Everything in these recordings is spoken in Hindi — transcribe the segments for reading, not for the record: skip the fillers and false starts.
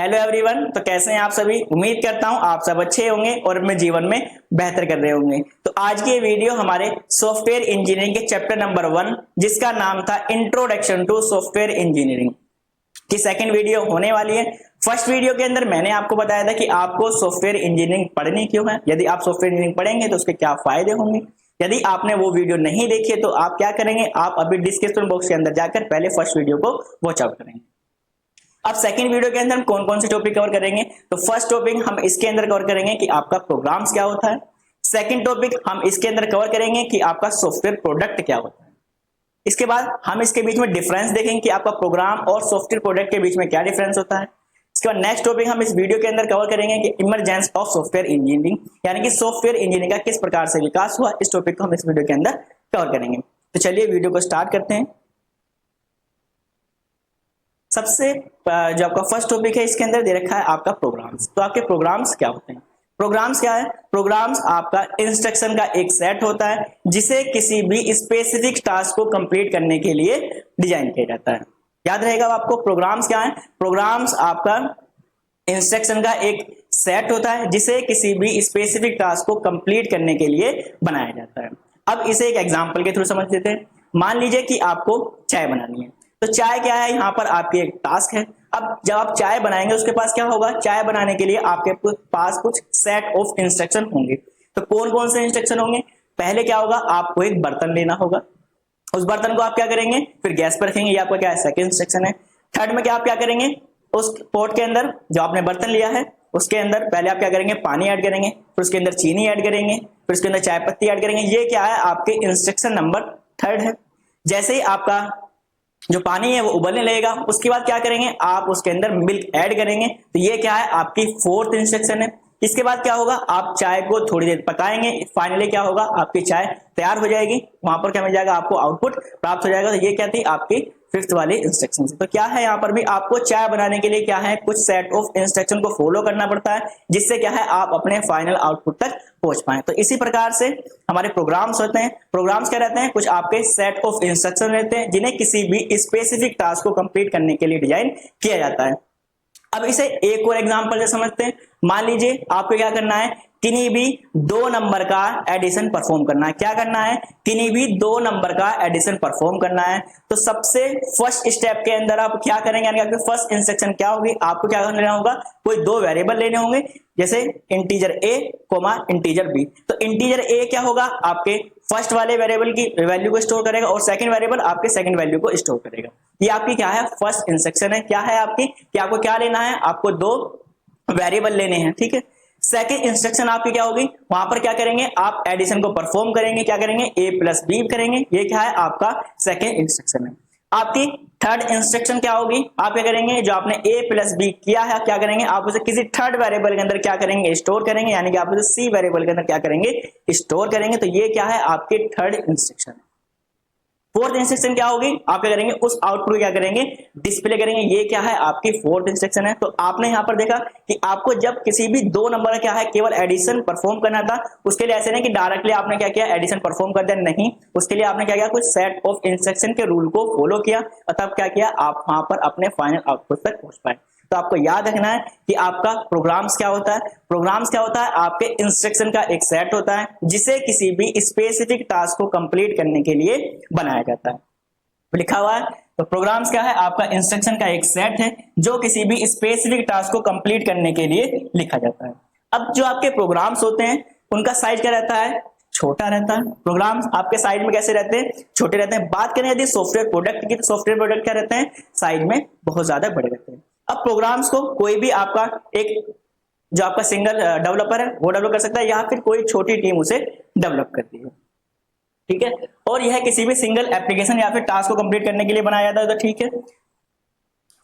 Hello everyone. तो कैसे हैं आप सभी। उम्मीद करता हूं आप सब अच्छे होंगे और अपने जीवन में बेहतर कर रहे होंगे। तो आज की ये वीडियो हमारे सॉफ्टवेयर इंजीनियरिंग के चैप्टर नंबर 1 जिसका नाम था इंट्रोडक्शन टू सॉफ्टवेयर इंजीनियरिंग की सेकंड वीडियो होने वाली है। फर्स्ट वीडियो के अंदर मैंने आपको बताया था कि आपको सॉफ्टवेयर इंजीनियरिंग पढ़नी क्यों है, यदि आप सॉफ्टवेयर इंजीनियरिंग पढ़ेंगे तो उसके क्या फायदे होंगे। यदि आपने वो वीडियो नहीं देखी है तो आप क्या करेंगे, आप अभी डिस्क्रिप्शन बॉक्स के अंदर जाकर पहले फर्स्ट वीडियो को वॉच आउट करेंगे। अब सेकंड वीडियो के अंदर हम कौन कौन से टॉपिक कवर करेंगे, तो फर्स्ट टॉपिक हम इसके अंदर कवर करेंगे कि आपका प्रोग्राम्स क्या होता है। सेकंड टॉपिक हम इसके अंदर कवर करेंगे कि आपका सॉफ्टवेयर प्रोडक्ट क्या होता है। इसके बाद हम इसके बीच में डिफरेंस देखेंगे कि आपका प्रोग्राम और सॉफ्टवेयर प्रोडक्ट के बीच में क्या डिफरेंस होता है। इसके बाद नेक्स्ट टॉपिक हम इस वीडियो के अंदर कवर करेंगे कि इमरजेंस ऑफ सॉफ्टवेयर इंजीनियरिंग, यानी कि सॉफ्टवेयर इंजीनियरिंग का किस प्रकार से विकास हुआ। इस टॉपिक को हम इस वीडियो के अंदर कवर करेंगे। तो चलिए वीडियो को स्टार्ट करते हैं। सबसे जो आपका फर्स्ट टॉपिक है इसके अंदर दे रखा है आपका प्रोग्राम्स। तो आपके प्रोग्राम्स क्या होते हैं। प्रोग्राम्स क्या है, प्रोग्राम्स आपका इंस्ट्रक्शन का एक सेट होता है जिसे किसी भी स्पेसिफिक टास्क को कंप्लीट करने के लिए डिजाइन किया जाता है। याद रहेगा आपको प्रोग्राम्स क्या है। प्रोग्राम्स आपका इंस्ट्रक्शन का एक सेट होता है जिसे किसी भी स्पेसिफिक टास्क को कंप्लीट करने के लिए बनाया जाता है। अब इसे एक एग्जांपल के थ्रू समझ लेते हैं। मान लीजिए कि आपको चाय बनानी है, तो चाय क्या है, यहाँ पर आपकी एक टास्क है। अब जब आप चाय बनाएंगे उसके पास क्या होगा, चाय बनाने के लिए आपके पास कुछ सेट ऑफ इंस्ट्रक्शन होंगे। तो कौन कौन से इंस्ट्रक्शन होंगे, पहले क्या होगा, आपको एक बर्तन लेना होगा। उस बर्तन को आप क्या करेंगे, फिर गैस पर रखेंगे, ये आपका क्या है, सेकंड इंस्ट्रक्शन है। थर्ड में क्या आप क्या करेंगे, उस पॉट के अंदर जो आपने बर्तन लिया है उसके अंदर पहले आप क्या करेंगे, पानी ऐड करेंगे, फिर उसके अंदर चीनी ऐड करेंगे, फिर उसके अंदर चाय पत्ती ऐड करेंगे। ये क्या है, आपके इंस्ट्रक्शन नंबर थर्ड है। जैसे ही आपका जो पानी है वो उबलने लगेगा, उसके बाद क्या करेंगे, आप उसके अंदर मिल्क ऐड करेंगे। तो ये क्या है, आपकी फोर्थ इंस्ट्रक्शन है। इसके बाद क्या होगा, आप चाय को थोड़ी देर पकाएंगे, फाइनली क्या होगा, आपकी चाय तैयार हो जाएगी। वहां पर क्या मिल जाएगा, आपको आउटपुट प्राप्त हो जाएगा। तो ये क्या थी, आपकी फिफ्थ वाली इंस्ट्रक्शन। तो क्या है, यहाँ पर भी आपको चाय बनाने के लिए क्या है, कुछ सेट ऑफ इंस्ट्रक्शन को फॉलो करना पड़ता है जिससे क्या है, आप अपने फाइनल आउटपुट तक पहुंच पाए। तो इसी प्रकार से हमारे प्रोग्राम्स होते हैं। प्रोग्राम्स क्या रहते हैं, कुछ आपके सेट ऑफ इंस्ट्रक्शन रहते हैं जिन्हें किसी भी स्पेसिफिक टास्क को कंप्लीट करने के लिए डिजाइन किया जाता है। अब इसे एक और एग्जांपल से समझते हैं। मान लीजिए आपको क्या करना है, किन्हीं भी दो नंबर का एडिशन परफॉर्म करना है। क्या करना है, किन्हीं भी दो नंबर का एडिशन परफॉर्म करना है। तो सबसे फर्स्ट स्टेप के अंदर आप क्या करेंगे, यानी आपकी फर्स्ट इंस्ट्रक्शन क्या होगी, आपको क्या लेना होगा, कोई दो वेरिएबल लेने होंगे, जैसे integer a coma integer B. तो इंटीजर ए क्या होगा, आपके फर्स्ट वाले वेरिएबल की वैल्यू को स्टोर करेगा और सेकंड वेरिएबल आपके सेकंड वैल्यू को स्टोर करेगा। ये आपकी क्या है, फर्स्ट इंस्ट्रक्शन है। क्या है आपकी, कि आपको क्या लेना है, आपको दो वेरिएबल लेने हैं, ठीक है। सेकंड इंस्ट्रक्शन आपकी क्या होगी, वहां पर क्या करेंगे, आप एडिशन को परफॉर्म करेंगे, क्या करेंगे, ए प्लस बी करेंगे। ये क्या है, आपका सेकंड इंस्ट्रक्शन है। आपकी थर्ड इंस्ट्रक्शन क्या होगी, आप क्या करेंगे, जो आपने ए प्लस बी किया है, क्या करेंगे, आप उसे किसी थर्ड वेरिएबल के अंदर क्या करेंगे, स्टोर करेंगे, यानी कि आप उसे सी वेरिएबल के अंदर क्या करेंगे, स्टोर करेंगे। तो ये क्या है, आपकी थर्ड इंस्ट्रक्शन। फोर्थ इंस्ट्रक्शन क्या होगी, आप क्या करेंगे, उस आउटपुट क्या करेंगे, डिस्प्ले करेंगे। ये क्या है, आपकी फोर्थ इंस्ट्रक्शन है। तो आपने यहां पर देखा कि आपको जब किसी भी दो नंबर का क्या है, केवल एडिशन परफॉर्म करना था, उसके लिए ऐसे नहीं कि डायरेक्टली आपने क्या किया, एडिशन परफॉर्म कर दिया, नहीं, उसके लिए आपने क्या किया, कुछ सेट ऑफ इंस्ट्रक्शन के रूल को फॉलो किया और तब क्या किया, आप वहां पर अपने फाइनल आउटपुट तक पहुंच पाए। तो आपको याद रखना है कि आपका प्रोग्राम्स क्या होता है। प्रोग्राम्स क्या होता है, आपके इंस्ट्रक्शन का एक सेट होता है जिसे किसी भी स्पेसिफिक टास्क को कंप्लीट करने के लिए बनाया जाता है। लिखा हुआ है, तो प्रोग्राम्स क्या है, आपका इंस्ट्रक्शन का एक सेट है जो किसी भी स्पेसिफिक टास्क को कंप्लीट करने के लिए लिखा जाता है। अब जो आपके प्रोग्राम्स होते हैं उनका साइज क्या रहता है, छोटा रहता है। प्रोग्राम्स आपके साइज में कैसे रहते हैं, छोटे रहते हैं। बात करें यदि सॉफ्टवेयर प्रोडक्ट की, तो सॉफ्टवेयर प्रोडक्ट क्या रहते हैं, साइज में बहुत ज्यादा बड़े रहते हैं। अब प्रोग्राम्स को कोई भी आपका एक जो आपका सिंगल डेवलपर है वो डेवलप कर सकता है, या फिर कोई छोटी टीम उसे डेवलप करती है, ठीक है। और यह किसी भी सिंगल एप्लीकेशन या फिर टास्क को कंप्लीट करने के लिए बनाया जाता है, तो ठीक है।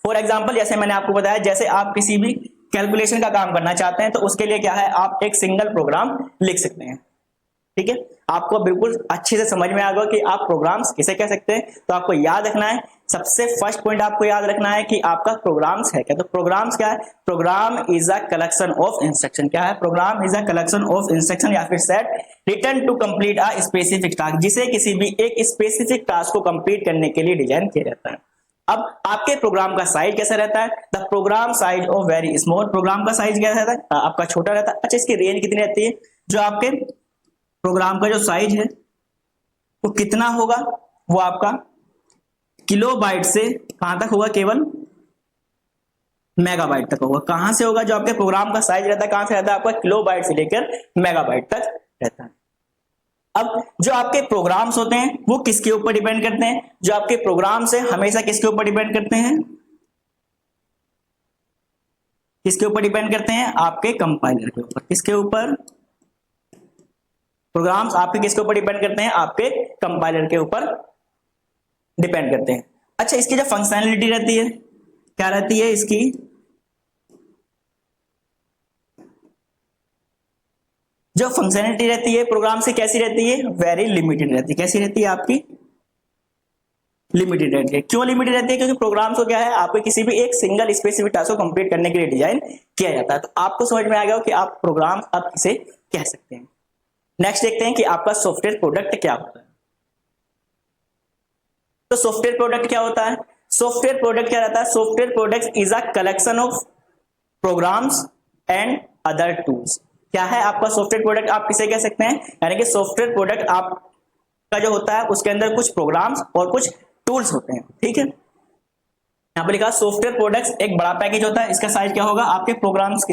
फॉर एग्जांपल, जैसे मैंने आपको बताया, जैसे आप किसी भी कैलकुलेशन का काम करना चाहते हैं तो उसके लिए क्या है, आप एक सिंगल प्रोग्राम लिख सकते हैं, ठीक है। आपको बिल्कुल अच्छे से समझ में आ गया कि आप प्रोग्राम्स किसे कह सकते हैं। तो आपको याद रखना है, सबसे फर्स्ट पॉइंट आपको याद रखना है कि आपका प्रोग्राम्स है क्या। तो प्रोग्राम्स क्या है, program is a collection of instruction. क्या है, program is a collection of instruction या फिर set return to complete a specific task, जिसे किसी भी एक स्पेसिफिक टास्क को कंप्लीट करने के लिए डिजाइन किया जाता है। अब आपके प्रोग्राम का साइज कैसा रहता है? The program size of very small, program का साइज क्या रहता है? आपका छोटा रहता है। अच्छा, इसकी रेंज कितनी रहती है? जो आपके प्रोग्राम का जो साइज है वो कितना होगा? वो आपका किलोबाइट से कहां तक होगा? केवल मेगाबाइट तक होगा। कहां से होगा? जो आपके प्रोग्राम का साइज रहता है कहां से रहता है? आपका किलोबाइट से लेकर मेगाबाइट तक रहता है। अब जो आपके प्रोग्राम्स होते हैं वो किसके ऊपर डिपेंड करते हैं? जो आपके प्रोग्राम्स है हमेशा किसके ऊपर डिपेंड करते हैं? किसके ऊपर डिपेंड करते हैं? आपके कंपाइलर के ऊपर। किसके ऊपर? प्रोग्राम्स आपके किसके ऊपर डिपेंड करते हैं? आपके कंपाइलर के ऊपर डिपेंड करते हैं। अच्छा, इसकी जो फंक्शनैलिटी रहती है क्या रहती है इसकी? जो फंक्शनैलिटी रहती है प्रोग्राम से कैसी रहती है? वेरी लिमिटेड रहती है। कैसी रहती है आपकी? लिमिटेड रहती है। क्यों लिमिटेड रहती है? क्योंकि प्रोग्राम्स को क्या है, आपको किसी भी एक सिंगल स्पेसिफिक टास्क को कंप्लीट करने के लिए डिजाइन किया जाता है। तो आपको समझ में आ गया हो कि आप प्रोग्राम अब किसे कह सकते हैं। नेक्स्ट देखते हैं कि आपका सॉफ्टवेयर प्रोडक्ट क्या होता है। तो सॉफ्टवेयर प्रोडक्ट क्या होता है? सॉफ्टवेयर प्रोडक्ट क्या रहता है? Software product is a collection of programs and other tools. क्या है आपका सॉफ्टवेयर प्रोडक्ट? आप किसे कह सकते हैं? यानी कि सॉफ्टवेयर प्रोडक्ट आपका जो होता है उसके अंदर कुछ प्रोग्राम्स और कुछ टूल्स होते हैं। ठीक है, यहां पर लिखा सॉफ्टवेयर प्रोडक्ट्स एक बड़ा पैकेज होता है। इसका साइज क्या होगा? आपके प्रोग्राम्स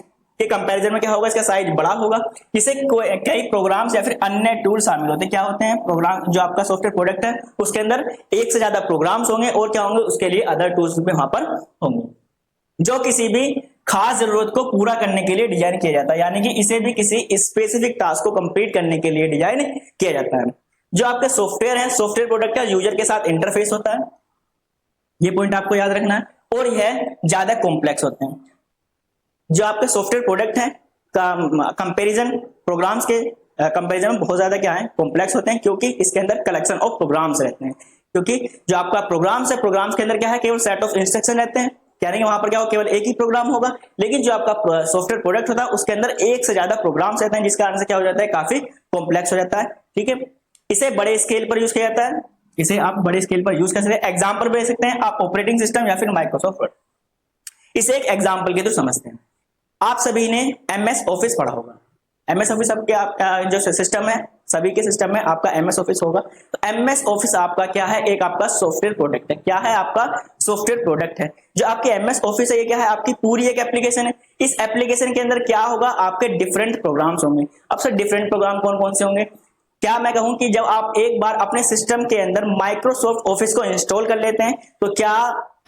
के कंपैरिजन में क्या होगा? इसका साइज बड़ा होगा। इसे कई प्रोग्राम्स या फिर अन्य टूल शामिल होते हैं। क्या होते हैं? प्रोग्राम जो आपका सॉफ्टवेयर प्रोडक्ट है उसके अंदर एक से ज्यादा प्रोग्राम्स होंगे और क्या होंगे? उसके लिए अदर टूल्स भी वहां पर होंगे जो किसी भी खास जरूरत को पूरा करने के लिए डिजाइन किया जाता है। यानी कि इसे भी किसी स्पेसिफिक टास्क को कंप्लीट करने के लिए डिजाइन किया जाता है। जो आपके सॉफ्टवेयर है, सॉफ्टवेयर प्रोडक्ट का यूजर के साथ इंटरफेस होता है। ये पॉइंट आपको याद रखना है। और यह ज्यादा कॉम्प्लेक्स होते हैं। जो आपके सॉफ्टवेयर प्रोडक्ट है कंपैरिजन प्रोग्राम्स के कंपैरिजन में बहुत ज्यादा क्या है? कॉम्प्लेक्स होते हैं, क्योंकि इसके अंदर कलेक्शन ऑफ प्रोग्राम्स रहते हैं। क्योंकि जो आपका प्रोग्राम्स है, प्रोग्राम्स के अंदर क्या है? केवल सेट ऑफ इंस्ट्रक्शन रहते हैं। कह रहे हैं वहां पर क्या हो? केवल एक ही प्रोग्राम होगा। लेकिन जो आपका सॉफ्टवेयर प्रोडक्ट होता है उसके अंदर एक से ज्यादा प्रोग्राम्स रहते हैं, जिस कारण से क्या हो जाता है? काफी कॉम्प्लेक्स हो जाता है। ठीक है, इसे बड़े स्केल पर यूज किया जाता है। इसे आप बड़े स्केल पर यूज कर सकते हैं। एग्जाम्पल दे सकते हैं आप ऑपरेटिंग सिस्टम या फिर माइक्रोसॉफ्ट वर्ड। इसे एक एग्जाम्पल के थ्रू समझते हैं। आप सभी ने एमएस ऑफिस पढ़ा होगा। एमएस ऑफिस आपका जो सिस्टम है, सभी के सिस्टम में आपका एमएस ऑफिस होगा। तो एमएस ऑफिस आपका क्या है? एक आपका सॉफ्टवेयर प्रोडक्ट है। क्या है? आपका सॉफ्टवेयर प्रोडक्ट है। जो आपके एमएस ऑफिस है ये क्या है? आपकी पूरी एक एप्लीकेशन है। इस एप्लीकेशन के अंदर क्या होगा? आपके डिफरेंट प्रोग्राम्स होंगे। अब सर डिफरेंट प्रोग्राम कौन कौन से होंगे? क्या मैं कहूं कि जब आप एक बार अपने सिस्टम के अंदर माइक्रोसॉफ्ट ऑफिस को इंस्टॉल कर लेते हैं तो क्या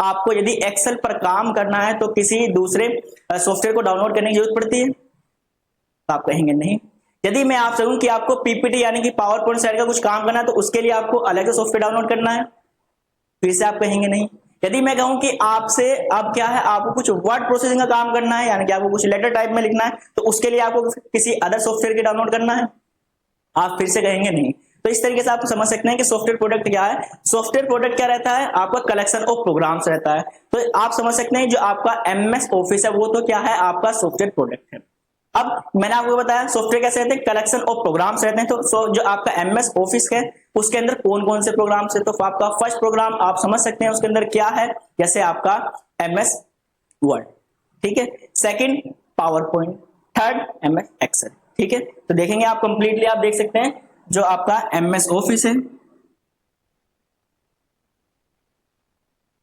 आपको यदि एक्सेल पर काम करना है तो किसी दूसरे सॉफ्टवेयर को डाउनलोड करने की जरूरत पड़ती है? तो आप कहेंगे नहीं। यदि मैं आपसे कहूं कि आपको पीपीटी यानी कि पावर पॉइंट साइड का कुछ काम करना है तो उसके लिए आपको अलग से सॉफ्टवेयर डाउनलोड करना है? फिर से आप कहेंगे नहीं। यदि मैं कहूं कि आपसे अब क्या है, आपको कुछ वर्ड प्रोसेसिंग का काम करना है यानी कि आपको कुछ लेटर टाइप में लिखना है तो उसके लिए आपको किसी अदर सॉफ्टवेयर के डाउनलोड करना है? आप फिर से कहेंगे नहीं। तो इस तरीके से आप समझ सकते हैं कि सॉफ्टवेयर प्रोडक्ट क्या है। सॉफ्टवेयर प्रोडक्ट क्या रहता है? आपका कलेक्शन ऑफ प्रोग्राम्स रहता है। तो आप समझ सकते हैं जो आपका एमएस ऑफिस है वो तो क्या है? आपका सॉफ्टवेयर प्रोडक्ट है। अब मैंने आपको बताया सॉफ्टवेयर कैसे रहते हैं? कलेक्शन ऑफ प्रोग्राम्स रहते हैं। तो जो आपका एमएस ऑफिस है उसके अंदर कौन कौन से प्रोग्राम्स है? तो आपका फर्स्ट प्रोग्राम आप समझ सकते हैं उसके अंदर क्या है, जैसे आपका एमएस वर्ड। ठीक है, second PowerPoint, third MS Excel. ठीक है, तो देखेंगे आप कंप्लीटली आप देख सकते हैं जो आपका एमएस ऑफिस है,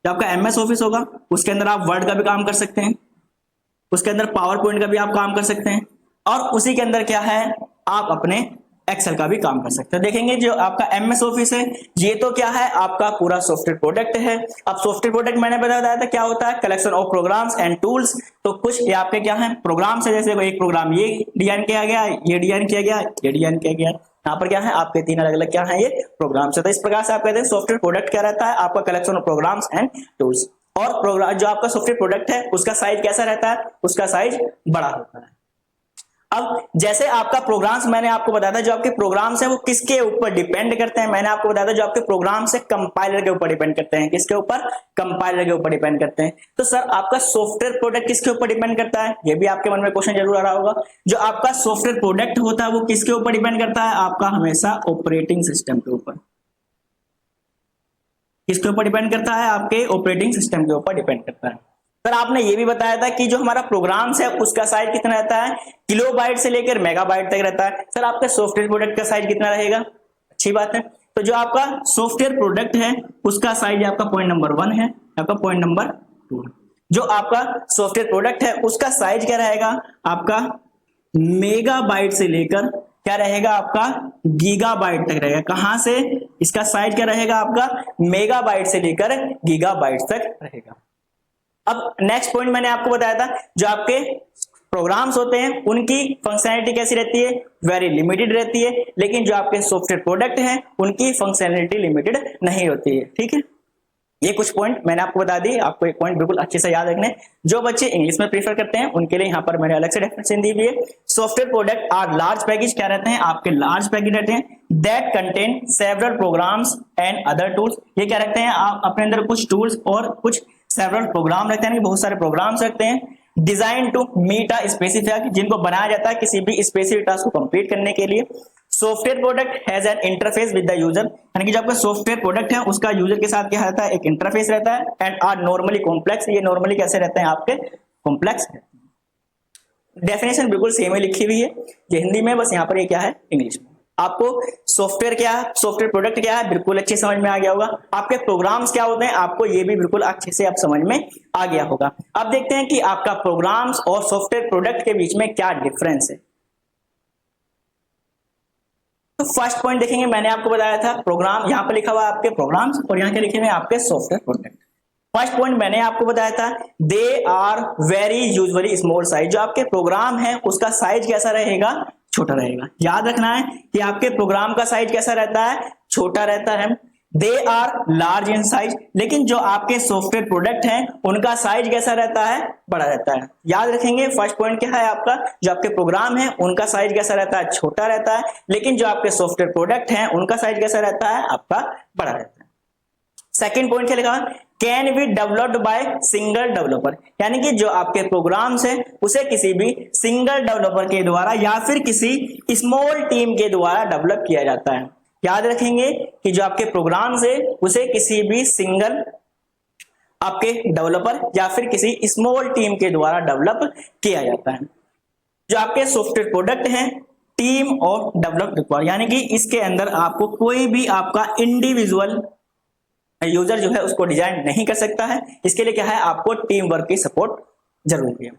जो आपका एमएस ऑफिस होगा उसके अंदर आप वर्ड का भी काम कर सकते हैं, उसके अंदर पावर पॉइंट का भी आप काम कर सकते हैं और उसी के अंदर क्या है? आप अपने एक्सेल का भी काम कर सकते हैं। देखेंगे जो आपका एमएस ऑफिस है ये तो क्या है? आपका पूरा सॉफ्टवेयर प्रोडक्ट है। अब सॉफ्टवेयर प्रोडक्ट मैंने बताया था क्या होता है? Collection of programs and tools. तो कुछ ये आपके क्या है? प्रोग्राम्स है। जैसे एक प्रोग्राम ये डिजाइन किया गया, ये डिजाइन किया गया, ये डिजाइन किया गया। यहाँ पर क्या है? आपके तीन अलग अलग क्या है? ये प्रोग्राम्स है। तो इस प्रकार से आप कहते हैं सॉफ्टवेयर प्रोडक्ट क्या रहता है? आपका collection of programs and tools. और प्रोग्राम जो आपका सॉफ्टवेयर प्रोडक्ट है उसका साइज कैसा रहता है? उसका साइज बड़ा होता है। अब जैसे आपका प्रोग्राम्स मैंने आपको बताया था, जो आपके प्रोग्राम्स हैं वो किसके ऊपर डिपेंड करते हैं? मैंने आपको बताया था जो आपके प्रोग्राम्स है कंपाइलर के ऊपर डिपेंड करते हैं। किसके ऊपर? कंपाइलर के ऊपर डिपेंड करते हैं। तो सर आपका सॉफ्टवेयर प्रोडक्ट किसके ऊपर डिपेंड करता है? ये भी आपके मन में क्वेश्चन जरूर आ रहा होगा। जो आपका सॉफ्टवेयर प्रोडक्ट होता है वो किसके ऊपर डिपेंड करता है? आपका हमेशा ऑपरेटिंग सिस्टम के ऊपर। किसके ऊपर डिपेंड करता है? आपके ऑपरेटिंग सिस्टम के ऊपर डिपेंड करता है। सर आपने ये भी बताया था कि जो हमारा प्रोग्राम्स है उसका साइज कितना रहता है? किलोबाइट से लेकर मेगाबाइट तक रहता है। सर आपका सॉफ्टवेयर प्रोडक्ट का साइज कितना रहेगा? अच्छी बात है। तो जो आपका सॉफ्टवेयर प्रोडक्ट है उसका साइज आपका पॉइंट नंबर 1 है, आपका पॉइंट नंबर 2। जो आपका सॉफ्टवेयर प्रोडक्ट है उसका साइज क्या रहेगा? आपका मेगाबाइट से लेकर क्या रहेगा? आपका गीगाबाइट तक रहेगा। कहां से? इसका साइज क्या रहेगा? आपका मेगाबाइट से लेकर गीगाबाइट तक रहेगा। अब नेक्स्ट पॉइंट मैंने आपको बताया था, जो आपके प्रोग्राम्स होते हैं उनकी फंक्शनैलिटी कैसी रहती है? वेरी लिमिटेड रहती है। लेकिन जो आपके सॉफ्टवेयर प्रोडक्ट हैं उनकी फंक्शनैलिटी लिमिटेड नहीं होती है। ठीक है, ये कुछ पॉइंट मैंने आपको बता दी। आपको एक पॉइंट बिल्कुल अच्छे से याद रखने, जो बच्चे इंग्लिश में प्रेफर करते हैं उनके लिए यहाँ पर मैंने अलग से डेफिनेशन दी हुई है। Software product are large package, क्या रहते हैं? आपके लार्ज पैकेज रहते हैं, that contain several programs and other tools. ये क्या रखते हैं? आप अपने अंदर कुछ टूल्स और कुछ सेवरल प्रोग्राम रखते हैं, बहुत सारे प्रोग्राम्स रखते हैं, design to meet a specific, जिनको बनाया जाता है किसी भी स्पेसिफिक टास्क को कंप्लीट करने के लिए। Software product has an interface with the user, यानी कि जो आपका सॉफ्टवेयर प्रोडक्ट है उसका यूजर के साथ क्या रहता है? एक इंटरफेस रहता है। एंड आर नॉर्मली कॉम्प्लेक्स, ये नॉर्मली कैसे रहते हैं? आपके कॉम्प्लेक्स। डेफिनेशन बिल्कुल सेम ही लिखी हुई है, ये हिंदी में, बस यहाँ पर ये क्या है? इंग्लिश में। आपको सॉफ्टवेयर क्या है, सॉफ्टवेयर प्रोडक्ट क्या है, बिल्कुल अच्छे समझ में आ गया होगा। आपके प्रोग्राम्स क्या होते हैं, आपको ये भी बिल्कुल अच्छे से आप समझ में आ गया होगा। अब देखते हैं कि आपका प्रोग्राम्स और सॉफ्टवेयर प्रोडक्ट के बीच में क्या डिफरेंस है। तो फर्स्ट पॉइंट देखेंगे, मैंने आपको बताया था प्रोग्राम, यहाँ पर लिखा हुआ है आपके प्रोग्राम्स और यहाँ के लिखे हुए आपके सॉफ्टवेयर प्रोडक्ट। फर्स्ट पॉइंट मैंने आपको बताया था, they are very usually small size. जो आपके प्रोग्राम है उसका साइज कैसा रहेगा? छोटा रहेगा। याद रखना है कि आपके प्रोग्राम का साइज कैसा रहता है? छोटा रहता है। They are large in size, लेकिन जो आपके सॉफ्टवेयर प्रोडक्ट हैं उनका साइज कैसा रहता है? बड़ा रहता है। याद रखेंगे फर्स्ट पॉइंट क्या है आपका, जो आपके प्रोग्राम है उनका साइज कैसा रहता है? छोटा रहता है। लेकिन जो आपके सॉफ्टवेयर प्रोडक्ट हैं उनका साइज कैसा रहता है? आपका बड़ा रहता है। सेकेंड पॉइंट क्या लिखा? Can be developed by single developer, यानी कि जो आपके प्रोग्राम्स हैं उसे किसी भी सिंगल डेवलपर के द्वारा या फिर किसी स्मॉल टीम के द्वारा डेवलप किया जाता है। याद रखेंगे कि जो आपके प्रोग्राम्स है उसे किसी भी सिंगल आपके डेवलपर या फिर किसी स्मॉल टीम के द्वारा डेवलप किया जाता है। जो आपके सॉफ्टवेयर प्रोडक्ट हैं टीम और डेवलप रिक्वायर, यानी कि इसके अंदर आपको कोई भी आपका इंडिविजुअल यूजर जो है उसको डिजाइन नहीं कर सकता है। इसके लिए क्या है? आपको टीम वर्क की सपोर्ट जरूरी है।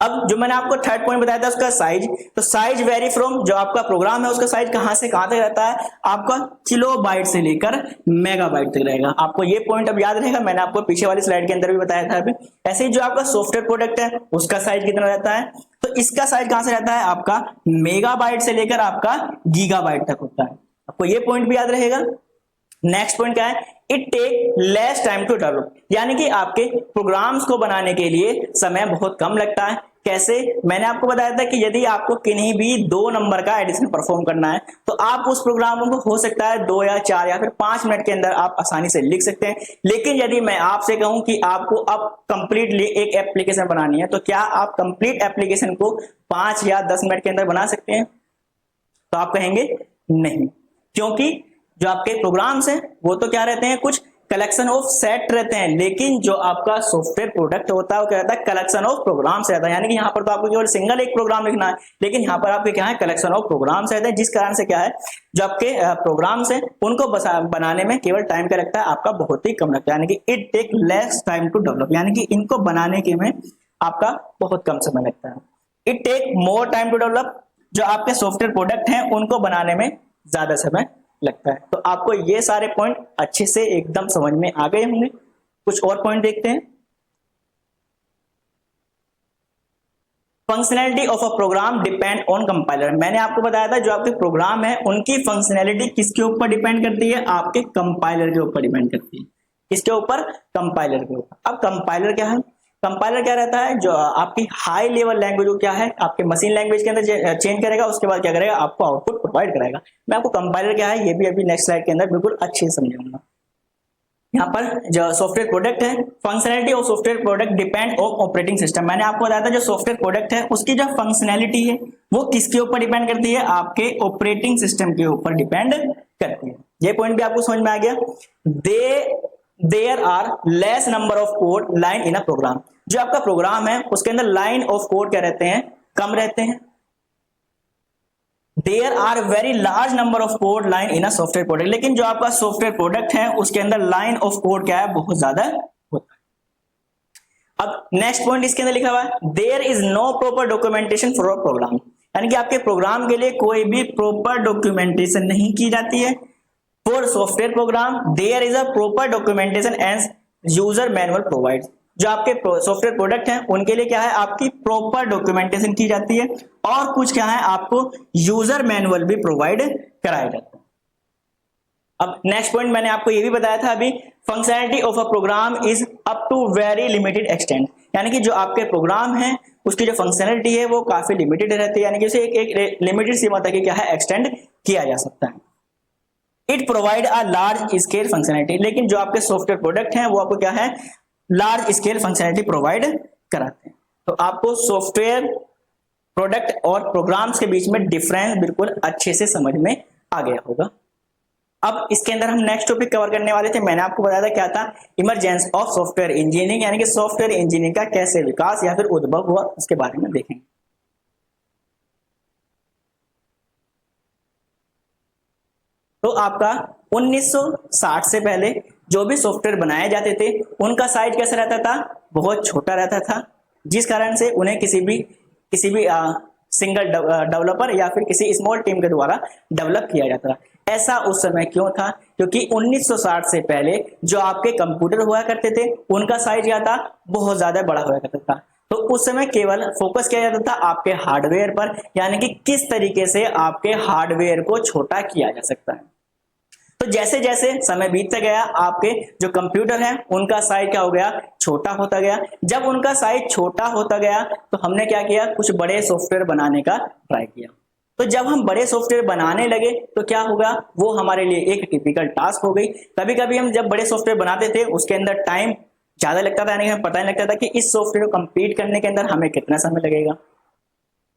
अब जो मैंने आपको थर्ड पॉइंट बताया था उसका साइज, तो साइज वेरी फ्रॉम, जो आपका प्रोग्राम है उसका साइज कहां से कहां तक रहता है? आपका किलोबाइट से लेकर मेगाबाइट तक रहेगा। आपको ये पॉइंट अब याद रहेगा, मैंने आपको पीछे वाली स्लाइड के अंदर भी बताया था अभी। ऐसे ही जो आपका सॉफ्टवेयर प्रोडक्ट है उसका साइज कितना रहता है? तो इसका साइज कहां से रहता है? आपका मेगाबाइट से लेकर आपका गीगाबाइट तक होता है। आपको ये पॉइंट भी याद रहेगा। नेक्स्ट पॉइंट क्या है? It take less time to develop, यानी कि आपके प्रोग्राम्स को बनाने के लिए समय बहुत कम लगता है। कैसे? मैंने आपको बताया था कि यदि आपको किन्हीं भी 2 नंबर का एडिशन परफॉर्म करना है तो आप उस प्रोग्राम को हो सकता है 2 या 4 या फिर 5 मिनट के अंदर आप आसानी से लिख सकते हैं। लेकिन यदि मैं आपसे कहूं कि आपको अब कंप्लीटली एक एप्लीकेशन बनानी है, तो क्या आप कंप्लीट एप्लीकेशन को 5 या 10 मिनट के अंदर बना सकते हैं? तो आप कहेंगे नहीं, क्योंकि जो आपके प्रोग्राम्स हैं वो तो क्या रहते हैं? कुछ कलेक्शन ऑफ सेट रहते हैं। लेकिन जो आपका सॉफ्टवेयर प्रोडक्ट होता है वो क्या रहता है? कलेक्शन ऑफ प्रोग्राम्स रहता है। यानी कि यहाँ पर तो आपको केवल सिंगल एक प्रोग्राम लिखना है, लेकिन यहाँ पर आपके क्या है? कलेक्शन ऑफ प्रोग्राम्स रहते हैं। जिस कारण से क्या है, जो आपके प्रोग्राम्स हैं उनको बनाने में केवल टाइम क्या लगता है? आपका बहुत ही कम लगता है। यानी कि it take less time to develop, यानी कि इनको बनाने के में आपका बहुत कम समय लगता है। It take more time to develop, जो आपके सॉफ्टवेयर प्रोडक्ट हैं उनको बनाने में ज्यादा समय लगता है। तो आपको ये सारे पॉइंट अच्छे से एकदम समझ में आ गए होंगे। कुछ और पॉइंट देखते हैं। Functionality of a program depend on compiler, मैंने आपको बताया था जो आपके प्रोग्राम है उनकी फंक्शनैलिटी किसके ऊपर डिपेंड करती है? आपके कंपाइलर के ऊपर डिपेंड करती है। किसके ऊपर? कंपाइलर के ऊपर। अब कंपाइलर क्या है? कंपाइलर क्या रहता है? जो आपकी हाई लेवल लैंग्वेज को क्या है आपके मशीन लैंग्वेज के अंदर चेंज करेगा, उसके बाद क्या करेगा? आपको आउटपुट प्रोवाइड कराएगा। मैं आपको कंपाइलर क्या है ये भी अभी नेक्स्ट स्लाइड के अंदर बिल्कुल अच्छे से समझाऊंगा। यहाँ पर जो सॉफ्टवेयर प्रोडक्ट है, functionality of software product depend on operating system. मैंने आपको बताया था जो सॉफ्टवेयर प्रोडक्ट है उसकी जो फंक्शनैलिटी है वो किसके ऊपर डिपेंड करती है? आपके ऑपरेटिंग सिस्टम के ऊपर डिपेंड करती है। ये पॉइंट भी आपको समझ में आ गया। There are less number of code line in a program, जो आपका प्रोग्राम है उसके अंदर लाइन ऑफ कोड क्या रहते हैं, कम रहते हैं। There are very large number of code line in a software product, लेकिन जो आपका सॉफ्टवेयर प्रोडक्ट है उसके अंदर लाइन ऑफ कोड क्या है, बहुत ज्यादा होता है। अब नेक्स्ट पॉइंट इसके अंदर लिखा हुआ है there is no proper documentation for a program, यानी कि आपके प्रोग्राम के लिए कोई भी प्रॉपर डॉक्यूमेंटेशन नहीं की जाती है। For software program there is a proper documentation and user manual provide, जो आपके सॉफ्टवेयर प्रोडक्ट हैं उनके लिए क्या है, आपकी प्रॉपर डॉक्यूमेंटेशन की जाती है और कुछ क्या है, आपको यूजर मैनुअल भी प्रोवाइड कराया जाता है। अब नेक्स्ट पॉइंट मैंने आपको ये भी बताया था अभी, functionality of a program is up to very limited extent, यानी कि जो आपके प्रोग्राम है उसकी जो फंक्शनैलिटी है वो काफी लिमिटेड रहती है, यानी कि उसे एक लिमिटेड सीमा तक क्या है, एक्सटेंड किया जा सकता है। It provide a large scale functionality, लेकिन जो आपके सॉफ्टवेयर प्रोडक्ट हैं वो आपको क्या है, लार्ज स्केल फंक्शनैलिटी प्रोवाइड कराते हैं। तो आपको सॉफ्टवेयर प्रोडक्ट और प्रोग्राम्स के बीच में डिफरेंस बिल्कुल अच्छे से समझ में आ गया होगा। अब इसके अंदर हम नेक्स्ट टॉपिक कवर करने वाले थे, मैंने आपको बताया था क्या था, इमरजेंस ऑफ सॉफ्टवेयर इंजीनियरिंग, यानी कि सॉफ्टवेयर इंजीनियरिंग का कैसे विकास या फिर उद्भव हुआ उसके बारे में देखेंगे। तो आपका 1960 से पहले जो भी सॉफ्टवेयर बनाए जाते थे उनका साइज कैसा रहता था, बहुत छोटा रहता था, जिस कारण से उन्हें किसी भी सिंगल डेवलपर या फिर किसी स्मॉल टीम के द्वारा डेवलप किया जाता था। ऐसा उस समय क्यों था, क्योंकि 1960 से पहले जो आपके कंप्यूटर हुआ करते थे उनका साइज क्या था, बहुत ज्यादा बड़ा हुआ करता था। तो उस समय केवल फोकस किया जाता था आपके हार्डवेयर पर, यानी कि किस तरीके से आपके हार्डवेयर को छोटा किया जा सकता है। तो जैसे जैसे समय बीतता गया आपके जो कंप्यूटर है उनका साइज क्या हो गया, छोटा होता गया। जब उनका साइज छोटा होता गया तो हमने क्या किया, कुछ बड़े सॉफ्टवेयर बनाने का ट्राई किया। तो जब हम बड़े सॉफ्टवेयर बनाने लगे तो क्या होगा, वो हमारे लिए एक टिपिकल टास्क हो गई। कभी कभी हम जब बड़े सॉफ्टवेयर बनाते थे उसके अंदर टाइम ज्यादा लगता था, यानी हमें पता नहीं लगता था कि इस सॉफ्टवेयर को कंप्लीट करने के अंदर हमें कितना समय लगेगा।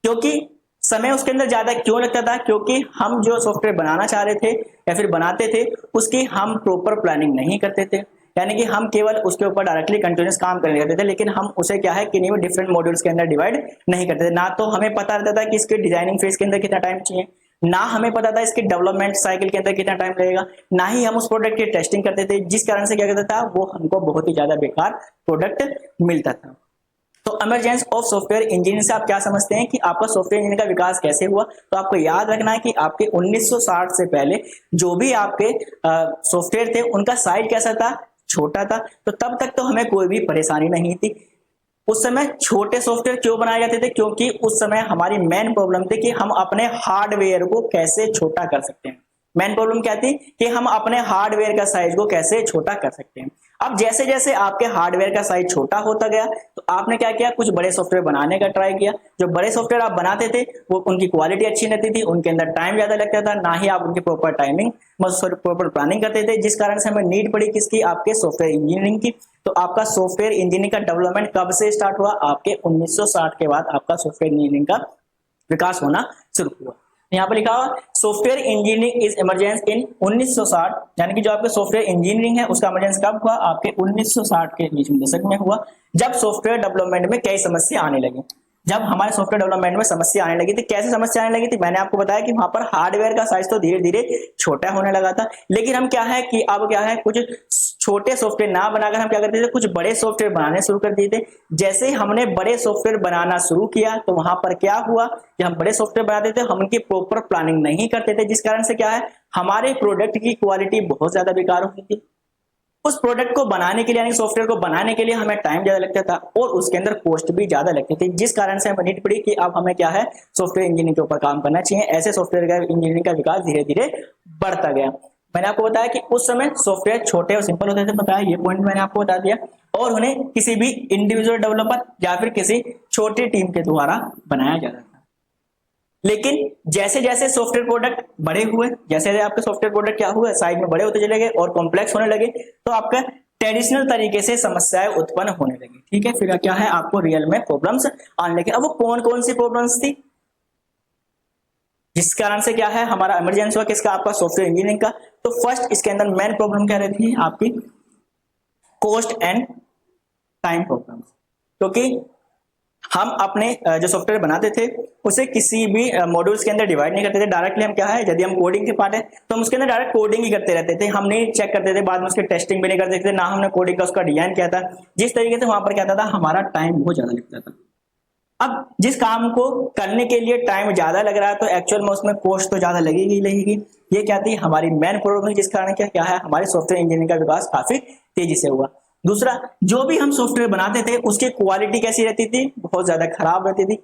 क्योंकि समय उसके अंदर ज्यादा क्यों लगता था, क्योंकि हम जो सॉफ्टवेयर बनाना चाह रहे थे या फिर बनाते थे उसकी हम प्रॉपर प्लानिंग नहीं करते थे, यानी कि हम केवल उसके ऊपर डायरेक्टली कंटिन्यूस काम करने लगते थे, लेकिन हम उसे क्या है किन्हीं भी डिफरेंट मॉड्यूल्स के अंदर डिवाइड नहीं करते थे। ना तो हमें पता रहता था कि इसके डिजाइनिंग फेज के अंदर कितना टाइम चाहिए, ना हमें पता था इसके डेवलपमेंट साइकिल के अंदर कितना टाइम लगेगा, ना ही हम उस प्रोडक्ट की टेस्टिंग करते थे, जिस कारण से क्या करता था, वो हमको बहुत ही ज्यादा बेकार प्रोडक्ट मिलता था। तो इमरजेंस ऑफ सॉफ्टवेयर इंजीनियरिंग से आप क्या समझते हैं कि आपका सॉफ्टवेयर इंजीनियरिंग का विकास कैसे हुआ। तो आपको याद रखना है कि आपके 1960 से पहले जो भी आपके सॉफ्टवेयर थे उनका साइज कैसा था, छोटा था। तो तब तक तो हमें कोई भी परेशानी नहीं थी। उस समय छोटे सॉफ्टवेयर क्यों बनाए जाते थे, क्योंकि उस समय हमारी मेन प्रॉब्लम थी कि हम अपने हार्डवेयर को कैसे छोटा कर सकते हैं। मेन प्रॉब्लम क्या थी कि हम अपने हार्डवेयर का साइज को कैसे छोटा कर सकते हैं। अब जैसे जैसे आपके हार्डवेयर का साइज छोटा होता गया तो आपने क्या किया, कुछ बड़े सॉफ्टवेयर बनाने का ट्राई किया। जो बड़े सॉफ्टवेयर आप बनाते थे वो उनकी क्वालिटी अच्छी नहीं थी, उनके अंदर टाइम ज्यादा लगता था, ना ही आप उनकी प्रॉपर टाइमिंग प्रॉपर प्लानिंग करते थे, जिस कारण से हमें नीड पड़ी किसकी, आपके सॉफ्टवेयर इंजीनियरिंग की। तो आपका सॉफ्टवेयर इंजीनियरिंग का डेवलपमेंट कब से स्टार्ट हुआ, आपके 1960 के बाद आपका सॉफ्टवेयर इंजीनियरिंग का विकास होना शुरू हुआ। यहाँ पर लिखा हुआ सॉफ्टवेयर इंजीनियरिंग इज इमरजेंस इन 1960, यानी कि जो आपके सॉफ्टवेयर इंजीनियरिंग है उसका इमरजेंस कब हुआ, आपके 1960 के बीच में दशक में हुआ, जब सॉफ्टवेयर डेवलपमेंट में कई समस्या आने लगी। जब हमारे सॉफ्टवेयर डेवलपमेंट में समस्या आने लगी थी, कैसे समस्या आने लगी थी, मैंने आपको बताया कि वहां पर हार्डवेयर का साइज तो धीरे धीरे छोटा होने लगा था, लेकिन हम क्या है कि अब क्या है, कुछ छोटे सॉफ्टवेयर ना बनाकर हम क्या करते थे, कुछ बड़े सॉफ्टवेयर बनाने शुरू कर दिए थे। जैसे हमने बड़े सॉफ्टवेयर बनाना शुरू किया तो वहां पर क्या हुआ कि हम बड़े सॉफ्टवेयर बनाते थे, हम उनकी प्रॉपर प्लानिंग नहीं करते थे, जिस कारण से क्या है, हमारे प्रोडक्ट की क्वालिटी बहुत ज्यादा बेकार होती थी। उस प्रोडक्ट को बनाने के लिए, यानी सॉफ्टवेयर को बनाने के लिए हमें टाइम ज्यादा लगता था और उसके अंदर कॉस्ट भी ज्यादा लगती थी, जिस कारण से हमें नीड पड़ी कि अब हमें क्या है, सॉफ्टवेयर इंजीनियरिंग के ऊपर काम करना चाहिए। ऐसे सॉफ्टवेयर का इंजीनियरिंग का विकास धीरे धीरे बढ़ता गया। मैंने आपको बताया कि उस समय सॉफ्टवेयर छोटे और सिंपल होते थे, बताया ये पॉइंट मैंने आपको बता दिया, और उन्हें किसी भी इंडिविजुअल डेवलपर या फिर किसी छोटी टीम के द्वारा बनाया जाता था। लेकिन जैसे जैसे सॉफ्टवेयर प्रोडक्ट बड़े हुए, जैसे जैसे आपके सॉफ्टवेयर प्रोडक्ट क्या हुए, साइज में बड़े होते चले गए और कॉम्प्लेक्स होने लगे, तो आपका ट्रेडिशनल तरीके से समस्याएं उत्पन्न होने लगी। ठीक है, फिर क्या है, आपको रियल में प्रॉब्लम्स आने लगे। अब वो कौन कौन सी प्रॉब्लम्स थी, जिस कारण से क्या है हमारा इमरजेंसी हुआ किसका, आपका सॉफ्टवेयर इंजीनियरिंग का। तो फर्स्ट इसके अंदर मेन प्रॉब्लम क्या रहती है आपकी, कॉस्ट एंड टाइम प्रॉब्लम, क्योंकि हम अपने जो सॉफ्टवेयर बनाते थे उसे किसी भी मॉड्यूल्स के अंदर डिवाइड नहीं करते थे डायरेक्टली। हम क्या है, यदि हम कोडिंग के पार्ट है तो हम उसके अंदर डायरेक्ट कोडिंग ही करते रहते थे, हम नहीं चेक करते थे बाद में उसके टेस्टिंग भी नहीं करते थे, ना हमने कोडिंग का उसका डिजाइन किया था। जिस तरीके से वहां पर क्या था हमारा टाइम बहुत ज्यादा लगता था। अब जिस काम को करने के लिए टाइम ज्यादा लग रहा है तो एक्चुअल में उसमें कॉस्ट तो ज्यादा लगेगी लगेगी। ये क्या थी हमारी मेन प्रॉब्लम, जिस कारण क्या है हमारे सॉफ्टवेयर इंजीनियरिंग का विकास काफी तेजी से हुआ। दूसरा, जो भी हम सॉफ्टवेयर बनाते थे उसकी क्वालिटी कैसी रहती थी, बहुत ज्यादा खराब रहती थी।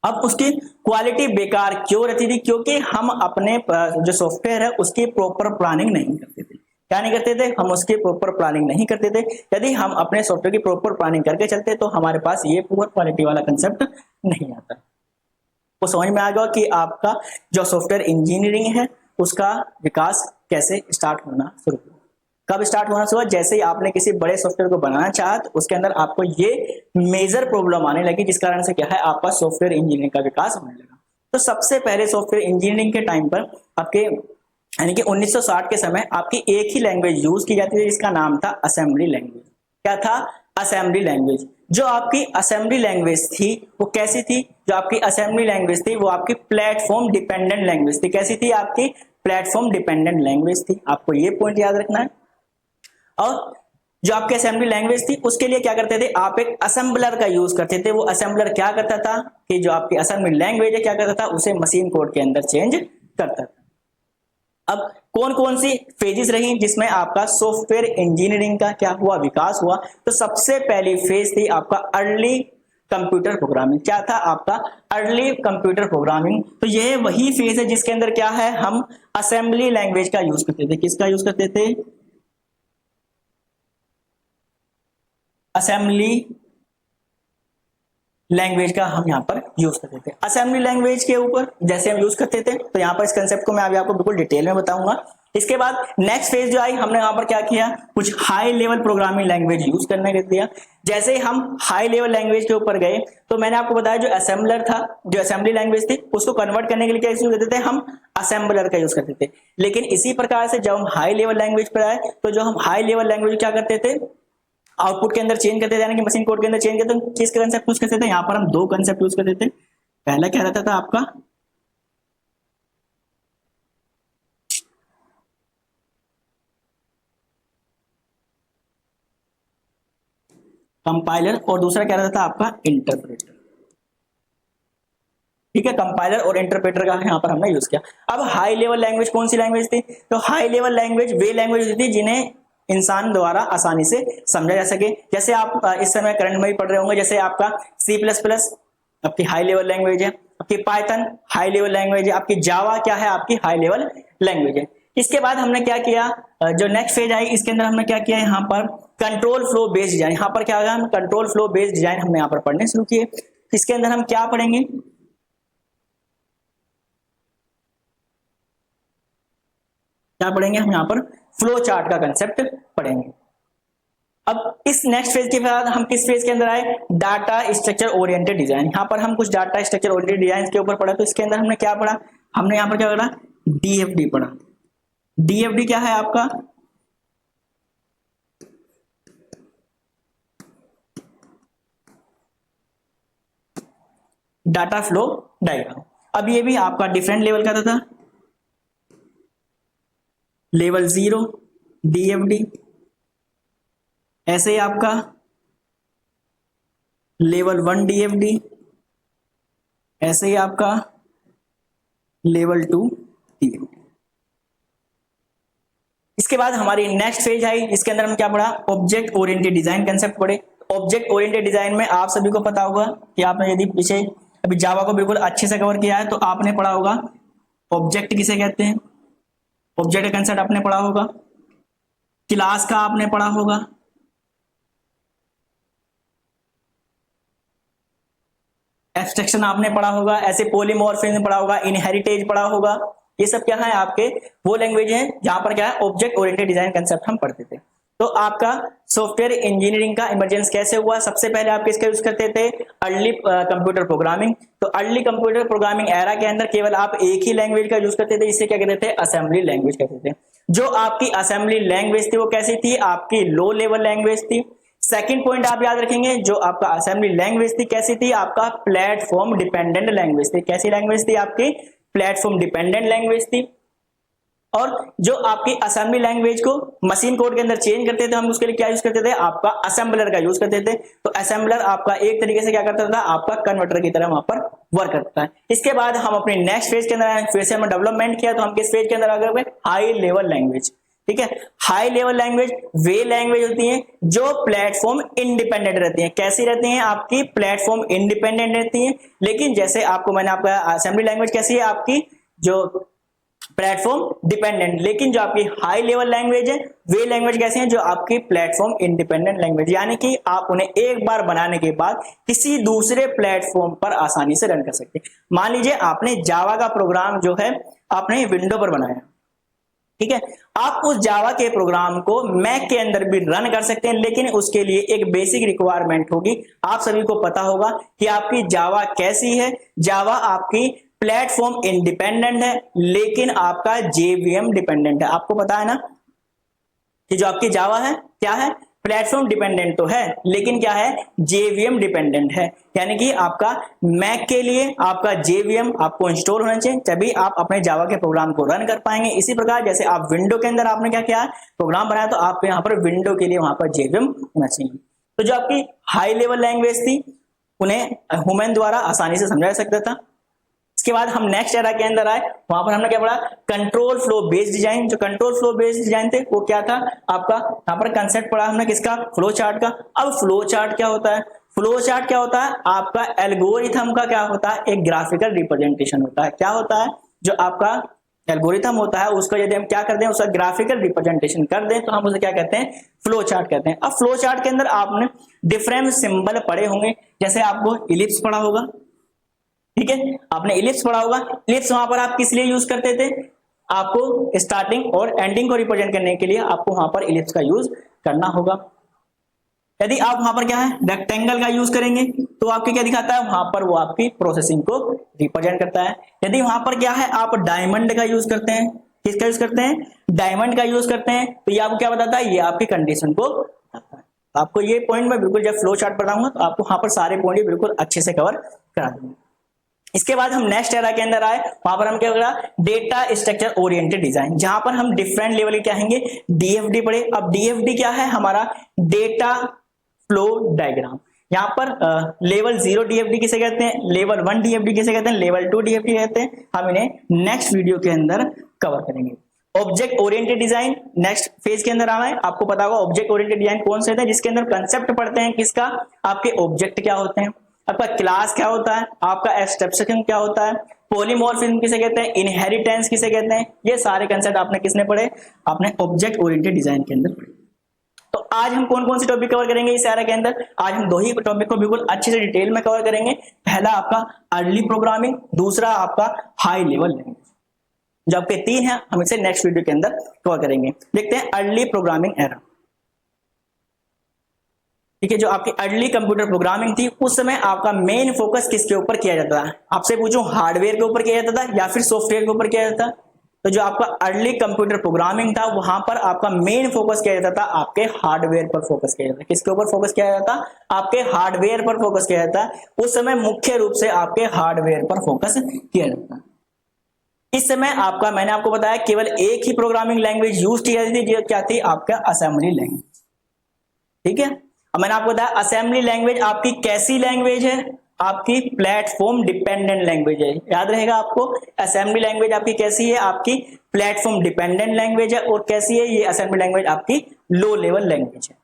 अब उसकी क्वालिटी बेकार क्यों रहती थी, क्योंकि हम अपने जो सॉफ्टवेयर है उसकी प्रॉपर प्लानिंग नहीं करते थे। क्या नहीं करते थे, हम उसकी प्रॉपर प्लानिंग नहीं करते थे। यदि हम अपने सॉफ्टवेयर की प्रॉपर प्लानिंग करके चलते तो हमारे पास ये पुअर क्वालिटी वाला कंसेप्ट नहीं आता। तो समझ में आ गया कि आपका जो सॉफ्टवेयर इंजीनियरिंग है उसका विकास कैसे स्टार्ट होना शुरू हुआ। कब स्टार्ट होना शुरू हुआ, जैसे ही आपने किसी बड़े सॉफ्टवेयर को बनाना चाहा तो उसके अंदर आपको ये मेजर प्रॉब्लम आने लगी, जिस कारण से क्या है आपका सॉफ्टवेयर इंजीनियरिंग का विकास होने लगा। तो सबसे पहले सॉफ्टवेयर इंजीनियरिंग के टाइम पर आपके यानी कि 1960 के समय आपकी एक ही लैंग्वेज यूज की जाती थी जिसका नाम था असेंबली लैंग्वेज। क्या था, असेंबली लैंग्वेज। जो आपकी असेंबली लैंग्वेज थी वो कैसी थी, जो आपकी असेंबली लैंग्वेज थी वो आपकी प्लेटफॉर्म डिपेंडेंट लैंग्वेज थी। कैसी थी आपकी, प्लेटफॉर्म डिपेंडेंट लैंग्वेज थी। आपको ये पॉइंट याद रखना है। और जो आपकी असेंबली लैंग्वेज थी उसके लिए क्या करते थे, आप एक असेंबलर का यूज करते थे। वो असेंबलर क्या करता था कि जो आपकी असेंबली लैंग्वेज है क्या करता था, उसे मशीन कोड के अंदर चेंज करता था। अब कौन कौन सी फेजेस रही जिसमें आपका सॉफ्टवेयर इंजीनियरिंग का क्या हुआ, विकास हुआ। तो सबसे पहली फेज थी आपका अर्ली कंप्यूटर प्रोग्रामिंग। क्या था आपका, अर्ली कंप्यूटर प्रोग्रामिंग। तो यह वही फेज है जिसके अंदर क्या है हम असेंबली लैंग्वेज का यूज करते थे। किसका यूज करते थे, असेंबली लैंग्वेज का हम यहाँ पर यूज करते थे। असेंबली लैंग्वेज के ऊपर जैसे हम यूज करते थे तो यहाँ पर इस कंसेप्ट को मैं अभी आपको बिल्कुल डिटेल में बताऊंगा। इसके बाद नेक्स्ट फेज जो आई, हमने यहाँ पर क्या किया, कुछ high level programming language use करने के दिया। जैसे हम हाई लेवल लैंग्वेज के ऊपर गए तो मैंने आपको बताया जो असेंबलर था, जो असेंबली लैंग्वेज थी उसको कन्वर्ट करने के लिए क्या यूज करते थे, हम असेंबलर का यूज करते थे। लेकिन इसी प्रकार से जब हम हाई लेवल लैंग्वेज पर आए तो जो हम हाई लेवल लैंग्वेज क्या करते थे, आउटपुट के अंदर चेंज करते थे, यानी कि मशीन कोड के अंदर चेंज करते थे। किस कंसेप्ट यूज करते थे, यहाँ पर हम दो कंसेप्ट यूज करते थे। पहला क्या रहता था आपका, कंपाइलर, और दूसरा क्या रहता था आपका इंटरप्रेटर। ठीक है, कंपाइलर और इंटरप्रेटर का यहाँ पर हमने यूज किया। अब हाई लेवल लैंग्वेज कौन सी लैंग्वेज थी, तो हाई लेवल लैंग्वेज वे लैंग्वेज थी जिन्हें इंसान द्वारा आसानी से समझा जा सके। जैसे आप इस समय करंट में ही पढ़ रहे होंगे, जैसे आपका C++ आपकी हाई लेवल लैंग्वेज है, आपकी पाइथन हाई लेवल लैंग्वेज है, आपकी जावा क्या है आपकी हाई लेवल लैंग्वेज है। इसके बाद हमने क्या किया, जो नेक्स्ट फेज आई इसके अंदर हमने क्या किया, यहाँ पर कंट्रोल फ्लो बेस्ड डिजाइन। यहाँ पर क्या होगा, हम कंट्रोल फ्लो बेस्ड डिजाइन हमने यहाँ पर पढ़ने शुरू किए। इसके अंदर हम क्या पढ़ेंगे, क्या पढ़ेंगे, हम यहाँ पर फ्लो चार्ट का कंसेप्ट पढ़ेंगे। अब इस नेक्स्ट फेज के बाद हम किस फेज के अंदर आए, डाटा स्ट्रक्चर ओरिएंटेड डिजाइन। यहाँ पर हम कुछ डाटा स्ट्रक्चर ओरिएंटेड डिजाइन के ऊपर पढ़ा। तो इसके अंदर हमने क्या पढ़ा, हमने यहाँ पर क्या पढ़ा, डीएफडी पढ़ा। डीएफडी क्या है आपका, डाटा फ्लो डायग्राम। अब ये भी आपका डिफरेंट लेवल का था, लेवल 0 डीएफडी, ऐसे ही आपका लेवल 1 डीएफडी, ऐसे ही आपका लेवल 2 डीएफडी। इसके बाद हमारी नेक्स्ट फेज आई, इसके अंदर हम क्या पढ़ा, ऑब्जेक्ट ओरिएंटेड डिजाइन कंसेप्ट पढ़े। ऑब्जेक्ट ओरिएंटेड डिजाइन में आप सभी को पता होगा कि आपने यदि पीछे अभी जावा को बिल्कुल अच्छे से कवर किया है तो आपने पढ़ा होगा ऑब्जेक्ट किसे कहते हैं, ऑब्जेक्ट का कंसेप्ट आपने पढ़ा होगा, क्लास का आपने पढ़ा होगा, एब्स्ट्रैक्शन आपने पढ़ा होगा, ऐसे पॉलीमॉर्फिज्म पढ़ा होगा, इनहेरिटेज पढ़ा होगा। ये सब क्या है आपके वो लैंग्वेज है जहां पर क्या है ऑब्जेक्ट ओरिएंटेड डिजाइन कंसेप्ट हम पढ़ते थे। तो आपका सॉफ्टवेयर इंजीनियरिंग का इमरजेंस कैसे हुआ? सबसे पहले आप किसका यूज करते थे? Early computer programming. तो अर्ली कंप्यूटर प्रोग्रामिंग एरा के अंदर केवल आप एक ही लैंग्वेज का यूज करते थे, इसे क्या कहते थे? असेंबली लैंग्वेज कहते थे। जो आपकी असेंबली लैंग्वेज थी वो कैसी थी? आपकी लो लेवल लैंग्वेज थी। सेकंड पॉइंट आप याद रखेंगे, जो आपका असेंबली लैंग्वेज थी कैसी थी? आपका प्लेटफॉर्म डिपेंडेंट लैंग्वेज थी। कैसी लैंग्वेज थी आपकी? प्लेटफॉर्म डिपेंडेंट लैंग्वेज थी। और जो आपकी असेंबली लैंग्वेज को मशीन कोड के अंदर चेंज करते थे, हम उसके लिए क्या यूज करते थे? आपका असेंबलर का यूज करते थे। तो असेंबलर आपका एक तरीके से क्या करता था? आपका कन्वर्टर की तरह वहां पर वर्क करता है। इसके बाद हम अपने नेक्स्ट फेज के अंदर आए, फिर से हमने डेवलपमेंट किया, तो हम किस फेज के अंदर आ गए? High level language. ठीक है, हाई लेवल लैंग्वेज वे लैंग्वेज होती है जो प्लेटफॉर्म इंडिपेंडेंट रहती है। कैसी रहती है? आपकी प्लेटफॉर्म इंडिपेंडेंट रहती है। लेकिन जैसे आपको मैंने आपका असेंबली लैंग्वेज कैसी है? आपकी जो प्लेटफॉर्म डिपेंडेंट। लेकिन जो आपकी हाई लेवल लैंग्वेज है वे लैंग्वेज कैसे हैं? जो आपकी प्लेटफॉर्म इंडिपेंडेंट लैंग्वेज, यानी कि आप उन्हें एक बार बनाने के बाद किसी दूसरे प्लेटफॉर्म पर आसानी से रन कर सकते हैं। मान लीजिए आपने जावा का प्रोग्राम जो है आपने विंडो पर बनाया, ठीक है, आप उस जावा के प्रोग्राम को मैक के अंदर भी रन कर सकते हैं, लेकिन उसके लिए एक बेसिक रिक्वायरमेंट होगी। आप सभी को पता होगा कि आपकी जावा कैसी है? जावा आपकी प्लेटफॉर्म इंडिपेंडेंट है, लेकिन आपका जेवीएम डिपेंडेंट है। आपको पता है ना कि जो आपकी जावा है क्या है? प्लेटफॉर्म डिपेंडेंट तो है, लेकिन क्या है? जेवीएम डिपेंडेंट है। यानी कि आपका मैक के लिए आपका जेवीएम आपको इंस्टॉल होना चाहिए, तभी आप अपने जावा के प्रोग्राम को रन कर पाएंगे। इसी प्रकार जैसे आप विंडो के अंदर आपने क्या किया? प्रोग्राम बनाया, तो आपको यहाँ पर विंडो के लिए वहां पर जेवीएम होना चाहिए। तो जो आपकी हाई लेवल लैंग्वेज थी उन्हें ह्यूमन द्वारा आसानी से समझा जा सकता था। इसके बाद हम नेक्स्ट एरा के अंदर आए, वहां पर हमने क्या पढ़ा? Control flow based design. जो कंट्रोल फ्लो बेस्ड डिजाइन थे वो क्या था? आपका यहाँ पर कंसेप्ट पढ़ा हमने किसका? फ्लो चार्ट का। अब फ्लो चार्ट क्या होता है? फ्लो चार्ट क्या होता है? आपका एल्गोरिथम का क्या होता है? एक ग्राफिकल रिप्रेजेंटेशन होता है। क्या होता है? जो आपका एल्गोरिथम होता है उसका यदि हम क्या कर दें? उसका ग्राफिकल रिप्रेजेंटेशन कर दें तो हम उसे क्या कहते हैं? फ्लो चार्ट कहते हैं। अब फ्लो चार्ट के अंदर आपने डिफरेंट सिंबल पढ़े होंगे, जैसे आपको इलिप्स पढ़ा होगा, ठीक है, आपने इलिप्स पढ़ा होगा। इलिप्स वहां पर आप किस लिए यूज करते थे? आपको स्टार्टिंग और एंडिंग को रिप्रेजेंट करने के लिए आपको वहां पर इलिप्स का यूज करना होगा। यदि आप वहां पर क्या है? रेक्टेंगल का यूज करेंगे तो आपके क्या दिखाता है? वहां पर वो आपकी प्रोसेसिंग को रिप्रेजेंट करता है। यदि वहां पर क्या है? आप डायमंड का यूज करते हैं, किसका यूज करते हैं? डायमंड का यूज करते हैं, तो ये आपको क्या बताता है? ये आपकी कंडीशन को बताता है। आपको ये पॉइंट मैं बिल्कुल जब फ्लो चार्ट पढ़ाऊंगा तो आपको वहां पर सारे पॉइंट बिल्कुल अच्छे से कवर करा दूंगा। इसके बाद हम नेक्स्ट एरा के अंदर आए, वहां पर हम क्या करा? डेटा स्ट्रक्चर ओरिएंटेड डिजाइन, जहां पर हम डिफरेंट लेवल के क्या आएंगे? डीएफडी पढ़े। अब डीएफडी क्या है? हमारा डेटा फ्लो डायग्राम। यहाँ पर लेवल 0 डीएफडी किसे कहते हैं? लेवल 1 डीएफडी किसे कहते हैं? लेवल 2 डीएफडी कहते हैं। हम इन्हें नेक्स्ट वीडियो के अंदर कवर करेंगे। Object oriented design next phase के अंदर आना है। आपको पता होगा ऑब्जेक्ट ओरिएंटेड डिजाइन कौन से होते हैं? जिसके अंदर कंसेप्ट पढ़ते हैं किसका? आपके ऑब्जेक्ट क्या होते हैं, आपका क्लास क्या होता है, आपका एब्स्ट्रैक्शन क्या होता है, पॉलीमॉर्फिज्म किसे कहते हैं, इनहेरिटेंस किसे कहते हैं, ये सारे कंसेप्ट आपने किसने पढ़े? आपने ऑब्जेक्ट ओरिएंटेड डिजाइन के अंदर पढ़े। तो आज हम कौन कौन सी टॉपिक कवर करेंगे इस एरा के अंदर? आज हम दो ही टॉपिक को बिल्कुल अच्छे से डिटेल में कवर करेंगे। पहला आपका अर्ली प्रोग्रामिंग, दूसरा आपका हाई लेवल लैंग्वेज। जो आपके तीन है हम इसे नेक्स्ट वीडियो के अंदर कवर करेंगे। देखते हैं अर्ली प्रोग्रामिंग एरा। ठीक है, जो आपकी अर्ली कंप्यूटर प्रोग्रामिंग थी उस समय आपका मेन फोकस किसके ऊपर किया जाता है? आपसे पूछूं हार्डवेयर के ऊपर किया जाता था या फिर सॉफ्टवेयर के ऊपर किया जाता? तो जो आपका अर्ली कंप्यूटर प्रोग्रामिंग था वहां पर आपका मेन फोकस किया जाता था आपके हार्डवेयर पर फोकस किया जाता। किसके ऊपर फोकस किया जाता? आपके हार्डवेयर पर फोकस किया जाता। उस समय मुख्य रूप से आपके हार्डवेयर पर फोकस किया जाता। इस समय आपका मैंने आपको बताया केवल एक ही प्रोग्रामिंग लैंग्वेज यूज की जाती थी, जो क्या थी? आपका असेंबली लैंग्वेज। ठीक है, अब मैंने आपको बताया असेंबली लैंग्वेज आपकी कैसी लैंग्वेज है? आपकी प्लेटफॉर्म डिपेंडेंट लैंग्वेज है। याद रहेगा आपको, असेंबली लैंग्वेज आपकी कैसी है? आपकी प्लेटफॉर्म डिपेंडेंट लैंग्वेज है। और कैसी है ये असेंबली लैंग्वेज? आपकी लो लेवल लैंग्वेज है।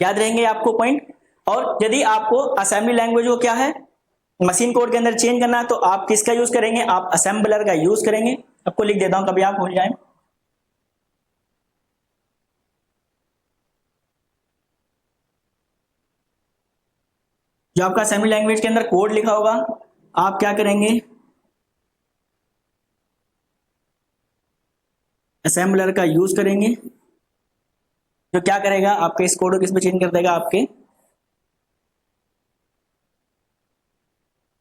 याद रहेंगे आपको पॉइंट। और यदि आपको असेंबली लैंग्वेज को क्या है मशीन कोड के अंदर चेंज करना है तो आप किसका यूज करेंगे? आप असेंबलर का यूज करेंगे। आपको लिख देता हूं कभी आप भूल जाए। जो आपका असेंबली लैंग्वेज के अंदर कोड लिखा होगा आप क्या करेंगे? असेंबलर का यूज करेंगे। जो क्या करेगा, आपके इस कोड को किसमें चेंज कर देगा, आपके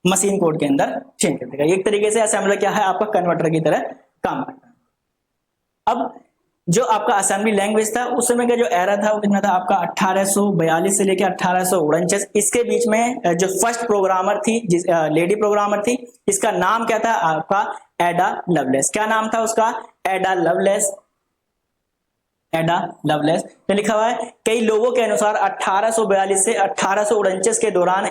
मशीन कोड के अंदर चेंज कर देगा। एक तरीके से असेंबलर क्या है, आपका कन्वर्टर की तरह काम करता है। अब जो आपका असेंबली लैंग्वेज था उस समय का जो एरा था वो कितना था आपका 1842 से लेकर 1849। इसके बीच में जो फर्स्ट प्रोग्रामर थी, जिस लेडी प्रोग्रामर थी, इसका नाम क्या था आपका, एडा लवलेस। क्या नाम था उसका, एडा लवलेस। एडा लवलेस तो लिखा हुआ है। कई लोगों के अनुसार 1842 से 1849 के दौरान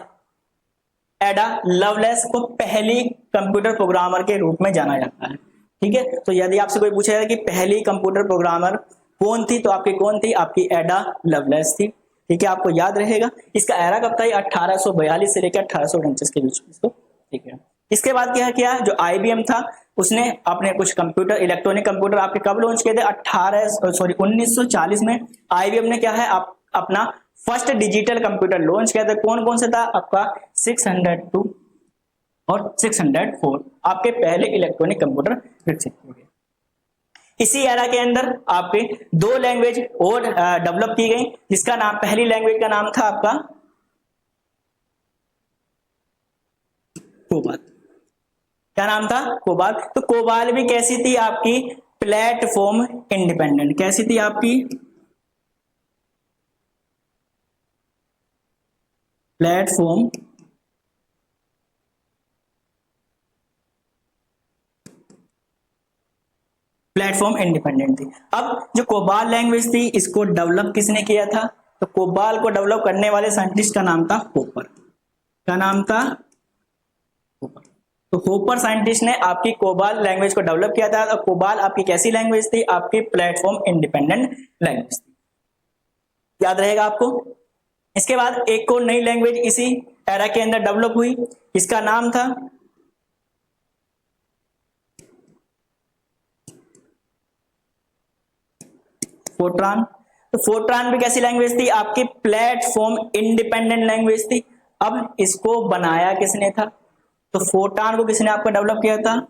एडा लवलेस को पहली कंप्यूटर प्रोग्रामर के रूप में जाना जाता है। ठीक है, तो यदि आपसे कोई पूछेगा कि पहली कंप्यूटर प्रोग्रामर कौन थी, तो आपकी कौन थी, आपकी एडा लवलेस थी। ठीक है, आपको याद रहेगा। इसका एरा कब था, 1842 से लेकर 1849 के बीच में। ठीक है, इसके बाद क्या किया, जो आईबीएम था उसने अपने कुछ कंप्यूटर, इलेक्ट्रॉनिक कंप्यूटर आपके कब लॉन्च किए थे, 1940 में आईबीएम ने क्या है अपना फर्स्ट डिजिटल कंप्यूटर लॉन्च किया था। कौन कौन से था आपका, 602 और 604 आपके पहले इलेक्ट्रॉनिक कंप्यूटर विकसित हो गए। इसी एरा के अंदर आपके दो लैंग्वेज और डेवलप की गई, जिसका नाम, पहली लैंग्वेज का नाम था आपका कोबाल। क्या नाम था, कोबाल। तो कोबाल भी कैसी थी आपकी, प्लेटफॉर्म इंडिपेंडेंट। कैसी थी आपकी, प्लेटफॉर्म इंडिपेंडेंट थी। अब जो कोबाल लैंग्वेज थी इसको डेवलप किसने किया था, तो कोबाल को डेवलप करने वाले साइंटिस्ट का नाम था होपर। क्या नाम था, होपर। तो होपर साइंटिस्ट ने आपकी कोबाल लैंग्वेज को डेवलप किया था। तो कोबाल आपकी कैसी लैंग्वेज थी, आपकी प्लेटफॉर्म इंडिपेंडेंट लैंग्वेज थी। याद रहेगा आपको। इसके बाद एक और नई लैंग्वेज इसी एरा के अंदर डेवलप हुई, इसका नाम था फोर्ट्रान। तो फोर्ट्रान भी कैसी लैंग्वेज थी, आपकी प्लेटफॉर्म इंडिपेंडेंट लैंग्वेज थी। अब इसको बनाया किसने था, तो फोर्ट्रान को किसने आपको डेवलप किया था,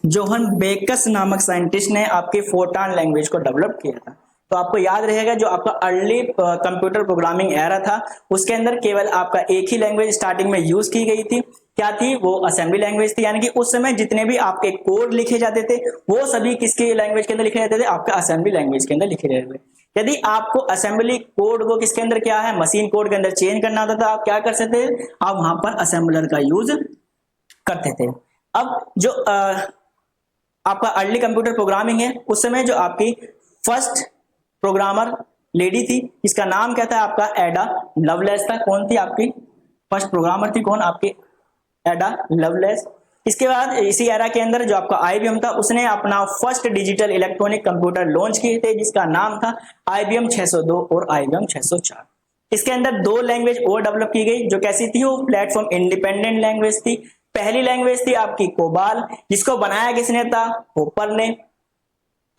जोहन बेकस नामक साइंटिस्ट ने आपकी फोर्ट्रान लैंग्वेज को डेवलप किया था। तो आपको याद रहेगा जो आपका अर्ली कंप्यूटर प्रोग्रामिंग एरा था उसके अंदर केवल आपका एक ही लैंग्वेज स्टार्टिंग में यूज की गई थी। क्या थी वो, असेंबली लैंग्वेज थी। यानी कि उस समय जितने भी आपके कोड लिखे जाते थे वो सभी किसके लैंग्वेज के अंदर लिखे जाते थे, आपका असेंबली लैंग्वेज के अंदर लिखे जाते थे। यदि आपको असेंबली कोड को किसके अंदर क्या है, मशीन कोड के अंदर चेंज करना होता था, आप क्या कर सकते थे, आप वहां पर असेंबलर का यूज करते थे। अब जो आपका अर्ली कंप्यूटर प्रोग्रामिंग है उस समय जो आपकी फर्स्ट प्रोग्रामर लेडी थी, इसका नाम क्या था आपका, एडा लवलेस था। कौन थी आपकी फर्स्ट प्रोग्रामर थी, कौन, आपकी एडा लवलेस। इसके बाद इसी एरा के अंदर जो आपका आईबीएम था उसने अपना first digital electronic computer launch किए थे, जिसका नाम था आईबीएम 602 और आईबीएम 604। इसके अंदर दो लैंग्वेज और डेवलप की गई, जो कैसी थी, वो प्लेटफॉर्म इंडिपेंडेंट लैंग्वेज थी। पहली लैंग्वेज थी आपकी कोबाल, जिसको बनाया किसने था, होपर ने।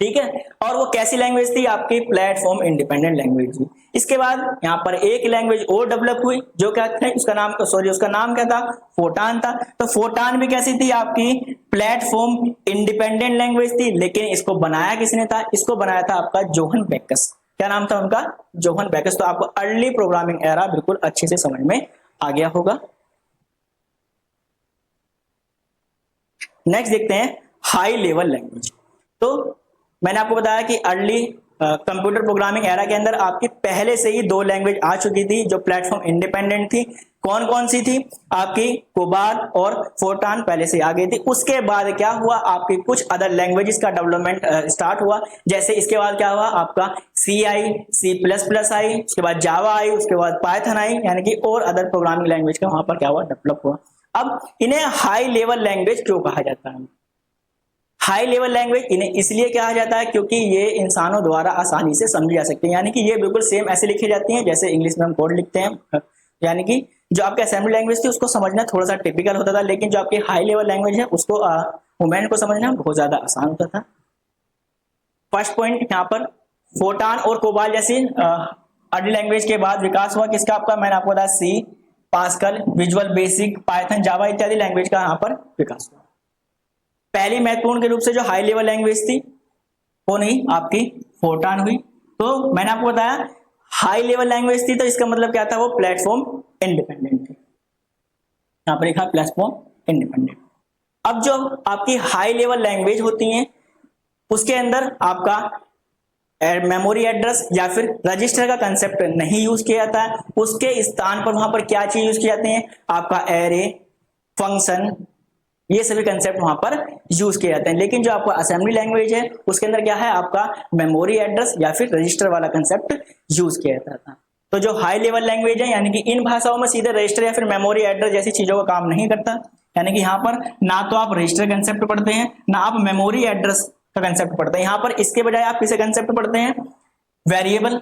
ठीक है, और वो कैसी लैंग्वेज थी, आपकी प्लेटफॉर्म इंडिपेंडेंट लैंग्वेज थी। इसके बाद यहाँ पर एक लैंग्वेज और डेवलप हुई, जो क्या था, उसका नाम क्या था, फोर्ट्रान था। तो फोर्ट्रान भी कैसी थी, आपकी प्लेटफॉर्म इंडिपेंडेंट लैंग्वेज थी, लेकिन इसको बनाया किसने था, इसको बनाया था आपका जोहन बेकस। क्या नाम था उनका, जोहन बेकस। तो आपको अर्ली प्रोग्रामिंग एरा बिल्कुल अच्छे से समझ में आ गया होगा। नेक्स्ट देखते हैं हाई लेवल लैंग्वेज। तो मैंने आपको बताया कि अर्ली कंप्यूटर प्रोग्रामिंग एरा के अंदर आपकी पहले से ही दो लैंग्वेज आ चुकी थी जो प्लेटफॉर्म इंडिपेंडेंट थी। कौन कौन सी थी, आपकी कोबाल और फोर्ट्रान पहले से आ गई थी। उसके बाद क्या हुआ, आपकी कुछ अदर लैंग्वेजेस का डेवलपमेंट स्टार्ट हुआ। जैसे इसके बाद क्या हुआ, आपका सी आई, C++ आई, उसके बाद जावा आई, उसके बाद पाइथन आई, यानी कि और अदर प्रोग्रामिंग लैंग्वेज का वहां पर क्या हुआ, डेवलप हुआ। अब इन्हें हाई लेवल लैंग्वेज क्यों कहा जाता है, हाई लेवल लैंग्वेज इन्हें इसलिए कहा जाता है क्योंकि ये इंसानों द्वारा आसानी से समझी जा सकती है। यानी कि ये बिल्कुल सेम ऐसे लिखी जाती हैं जैसे इंग्लिश में हम कोड लिखते हैं। यानी कि जो आपके असेंबली लैंग्वेज थी उसको समझना थोड़ा सा टिपिकल होता था, लेकिन जो आपकी हाई लेवल लैंग्वेज है उसको वुमेन को समझना बहुत ज्यादा आसान होता था। फर्स्ट पॉइंट यहाँ पर फोर्ट्रान और कोबाल जैसी अर्ली लैंग्वेज के बाद विकास हुआ किसका, आपका मैंने आपको बताया सी, पास्कल, विजुअल बेसिक, पाइथन, जावा इत्यादि लैंग्वेज का यहाँ पर विकास हुआ। पहली महत्वपूर्ण के रूप से जो हाई लेवल लैंग्वेज थी वो नहीं, आपकी फोरट्रान हुई। तो मैंने आपको बताया हाई लेवल लैंग्वेज थी, तो इसका मतलब क्या था, वो प्लेटफॉर्म इंडिपेंडेंट थी। यहां पर लिखा प्लेटफॉर्म इंडिपेंडेंट। अब जो आपकी हाई लेवल लैंग्वेज होती हैं उसके अंदर आपका मेमोरी एड्रेस या फिर रजिस्टर का कंसेप्ट नहीं यूज किया जाता है। उसके स्थान पर वहां पर क्या चीज यूज की जाती है, आपका एरे, फंक्शन, ये सभी कंसेप्ट वहां पर यूज किए जाते हैं। लेकिन जो आपका असेंबली लैंग्वेज है उसके अंदर क्या है, आपका मेमोरी एड्रेस या फिर रजिस्टर वाला कंसेप्ट यूज किया जाता था। तो जो हाई लेवल लैंग्वेज है यानी कि इन भाषाओं में सीधे रजिस्टर या फिर मेमोरी एड्रेस जैसी चीजों का काम नहीं करता, यानी कि यहाँ पर ना तो आप रजिस्टर कंसेप्ट पढ़ते हैं ना आप मेमोरी एड्रेस का कंसेप्ट पढ़ते हैं। यहाँ पर इसके बजाय आप किसे कंसेप्ट पढ़ते हैं, variable,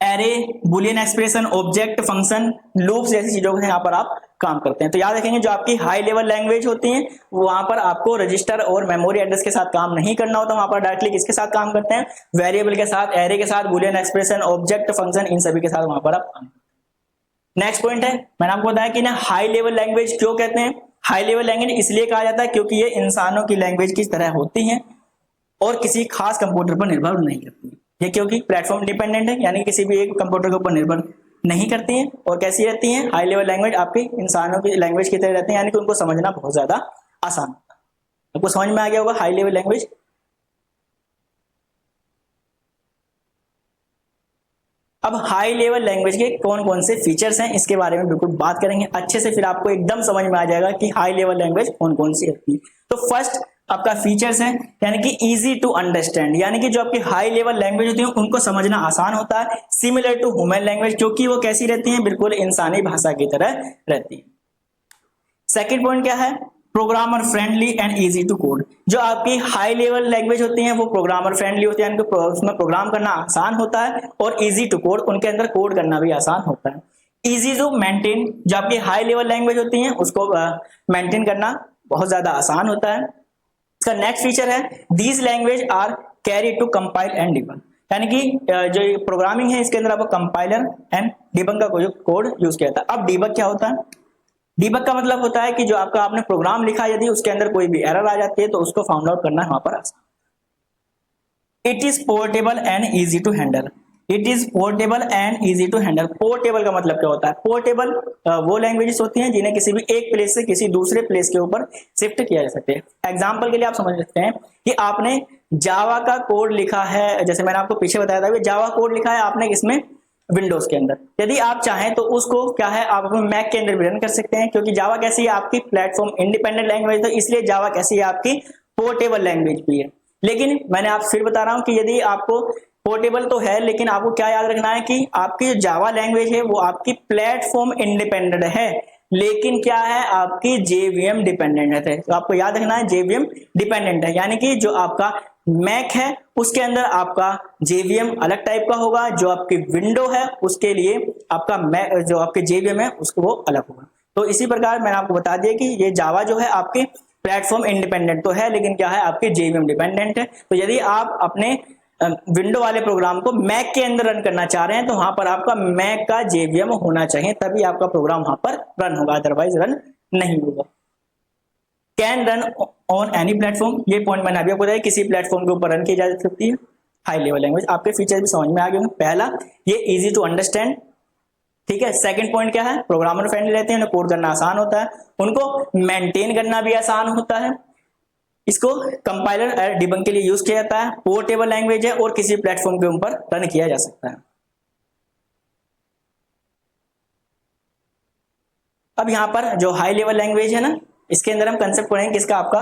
array, Boolean expression, object, function, loops जैसी चीजों से यहाँ पर आप काम करते हैं। तो याद रखेंगे जो आपकी हाई लेवल लैंग्वेज होती है वहां पर आपको रजिस्टर और मेमोरी एड्रेस के साथ काम नहीं करना होता, वहां पर डायरेक्टली किसके साथ काम करते हैं, वेरिएबल के साथ, एरे के साथ, बुलियन एक्सप्रेशन, ऑब्जेक्ट, फंक्शन, इन सभी के साथ वहां पर आप काम करते हैं। नेक्स्ट पॉइंट है, मैंने आपको बताया कि ना हाई लेवल लैंग्वेज क्यों कहते हैं। हाई लेवल लैंग्वेज इसलिए कहा जाता है क्योंकि ये इंसानों की लैंग्वेज की तरह होती है और किसी खास कंप्यूटर पर निर्भर नहीं करती। ये क्योंकि प्लेटफॉर्म डिपेंडेंट है, यानी किसी भी एक कंप्यूटर के ऊपर निर्भर नहीं करती हैं। और कैसी रहती हैं, हाई लेवल लैंग्वेज आपकी इंसानों की लैंग्वेज की तरह रहती है, यानी कि उनको समझना बहुत ज्यादा आसान होता है। आपको समझ में आ गया होगा हाई लेवल लैंग्वेज। अब हाई लेवल लैंग्वेज के कौन कौन से फीचर्स हैं इसके बारे में बिल्कुल बात करेंगे अच्छे से, फिर आपको एकदम समझ में आ जाएगा कि हाई लेवल लैंग्वेज कौन कौन सी होती है। तो फर्स्ट आपका फीचर्स है, यानी कि इजी टू अंडरस्टैंड, यानी कि जो आपकी हाई लेवल लैंग्वेज होती है उनको समझना आसान होता है। सिमिलर टू ह्यूमन लैंग्वेज, क्योंकि वो कैसी रहती है, बिल्कुल इंसानी भाषा की तरह रहती है। सेकंड पॉइंट क्या है, programmer friendly and easy to code. जो आपकी हाई लेवल लैंग्वेज होती है वो प्रोग्रामर फ्रेंडली होती है, यानी कि उसमें प्रोग्राम करना आसान होता है, और इजी टू कोड, उनके अंदर कोड करना भी आसान होता है। इजी टू मेंटेन, जो आपकी हाई लेवल लैंग्वेज होती है उसको मेंटेन करना बहुत ज्यादा आसान होता है। इसका नेक्स्ट फीचर है, these language are carry to compile and debug, यानी कि जो प्रोग्रामिंग है इसके अंदर आपको कंपाइलर एंड डिबग का कोड यूज किया जाता है। अब डिबग क्या होता है, डिबग का मतलब होता है कि जो आपका आपने प्रोग्राम लिखा यदि उसके अंदर कोई भी एरर आ जाती है तो उसको फाउंड आउट करना वहां पर आसान। It is portable and easy to handle, it is portable and easy to handle. Portable का मतलब क्या होता है, पोर्टेबल वो लैंग्वेजेस होती हैं जिन्हें किसी भी एक प्लेस से किसी दूसरे प्लेस के ऊपर शिफ्ट किया जा सकते हैं। एग्जांपल के लिए आप समझ सकते हैं कि आपने जावा का कोड लिखा है, जैसे मैंने आपको पीछे बताया था, जावा कोड लिखा है आपने इसमें विंडोज के अंदर, यदि आप चाहें तो उसको क्या है आप अपने मैक के अंदर भी रन कर सकते हैं, क्योंकि जावा कैसी है आपकी प्लेटफॉर्म इंडिपेंडेंट लैंग्वेज, तो इसलिए जावा कैसी है आपकी पोर्टेबल लैंग्वेज भी है। लेकिन मैंने आप फिर बता रहा हूं कि यदि आपको पोर्टेबल तो है, लेकिन आपको क्या याद रखना है कि आपकी जो जावा लैंग्वेज है वो आपकी प्लेटफॉर्म इंडिपेंडेंट है, लेकिन क्या है आपकी जेवीएम डिपेंडेंट है। तो आपको याद रखना है जेवीएम डिपेंडेंट है, यानी कि जो आपका मैक है उसके अंदर आपका जेवीएम अलग टाइप का होगा, जो आपकी विंडो है उसके लिए आपका मैक जो आपके जेवीएम है उसको वो अलग होगा। तो इसी प्रकार मैंने आपको बता दिया कि ये जावा जो है आपके प्लेटफॉर्म इंडिपेंडेंट तो है, लेकिन क्या है आपके जेवीएम डिपेंडेंट है। तो यदि आप अपने विंडो वाले प्रोग्राम को मैक के अंदर रन करना चाह रहे हैं तो वहां पर आपका मैक का जेवीएम होना चाहिए, तभी आपका प्रोग्राम वहां पर रन होगा, अदरवाइज रन नहीं होगा। Can run on any platform, ये पॉइंट मैंने अभी आपको बताया, किसी प्लेटफॉर्म के ऊपर रन की जा सकती है हाई लेवल लैंग्वेज। आपके फीचर भी समझ में आ गए होंगे। पहला ये इजी टू अंडरस्टैंड, ठीक है। सेकंड पॉइंट क्या है, प्रोग्रामर फ्रेंडली रहते हैं, उन्हें कोड करना आसान होता है, उनको मेंटेन करना भी आसान होता है, इसको कंपाइलर डिबग के लिए यूज किया जाता है, पोर्टेबल लैंग्वेज है और किसी प्लेटफॉर्म के ऊपर रन किया जा सकता है। अब यहां पर जो हाई लेवल लैंग्वेज है ना, इसके अंदर हम कंसेप्ट पढ़ेंगे किसका, आपका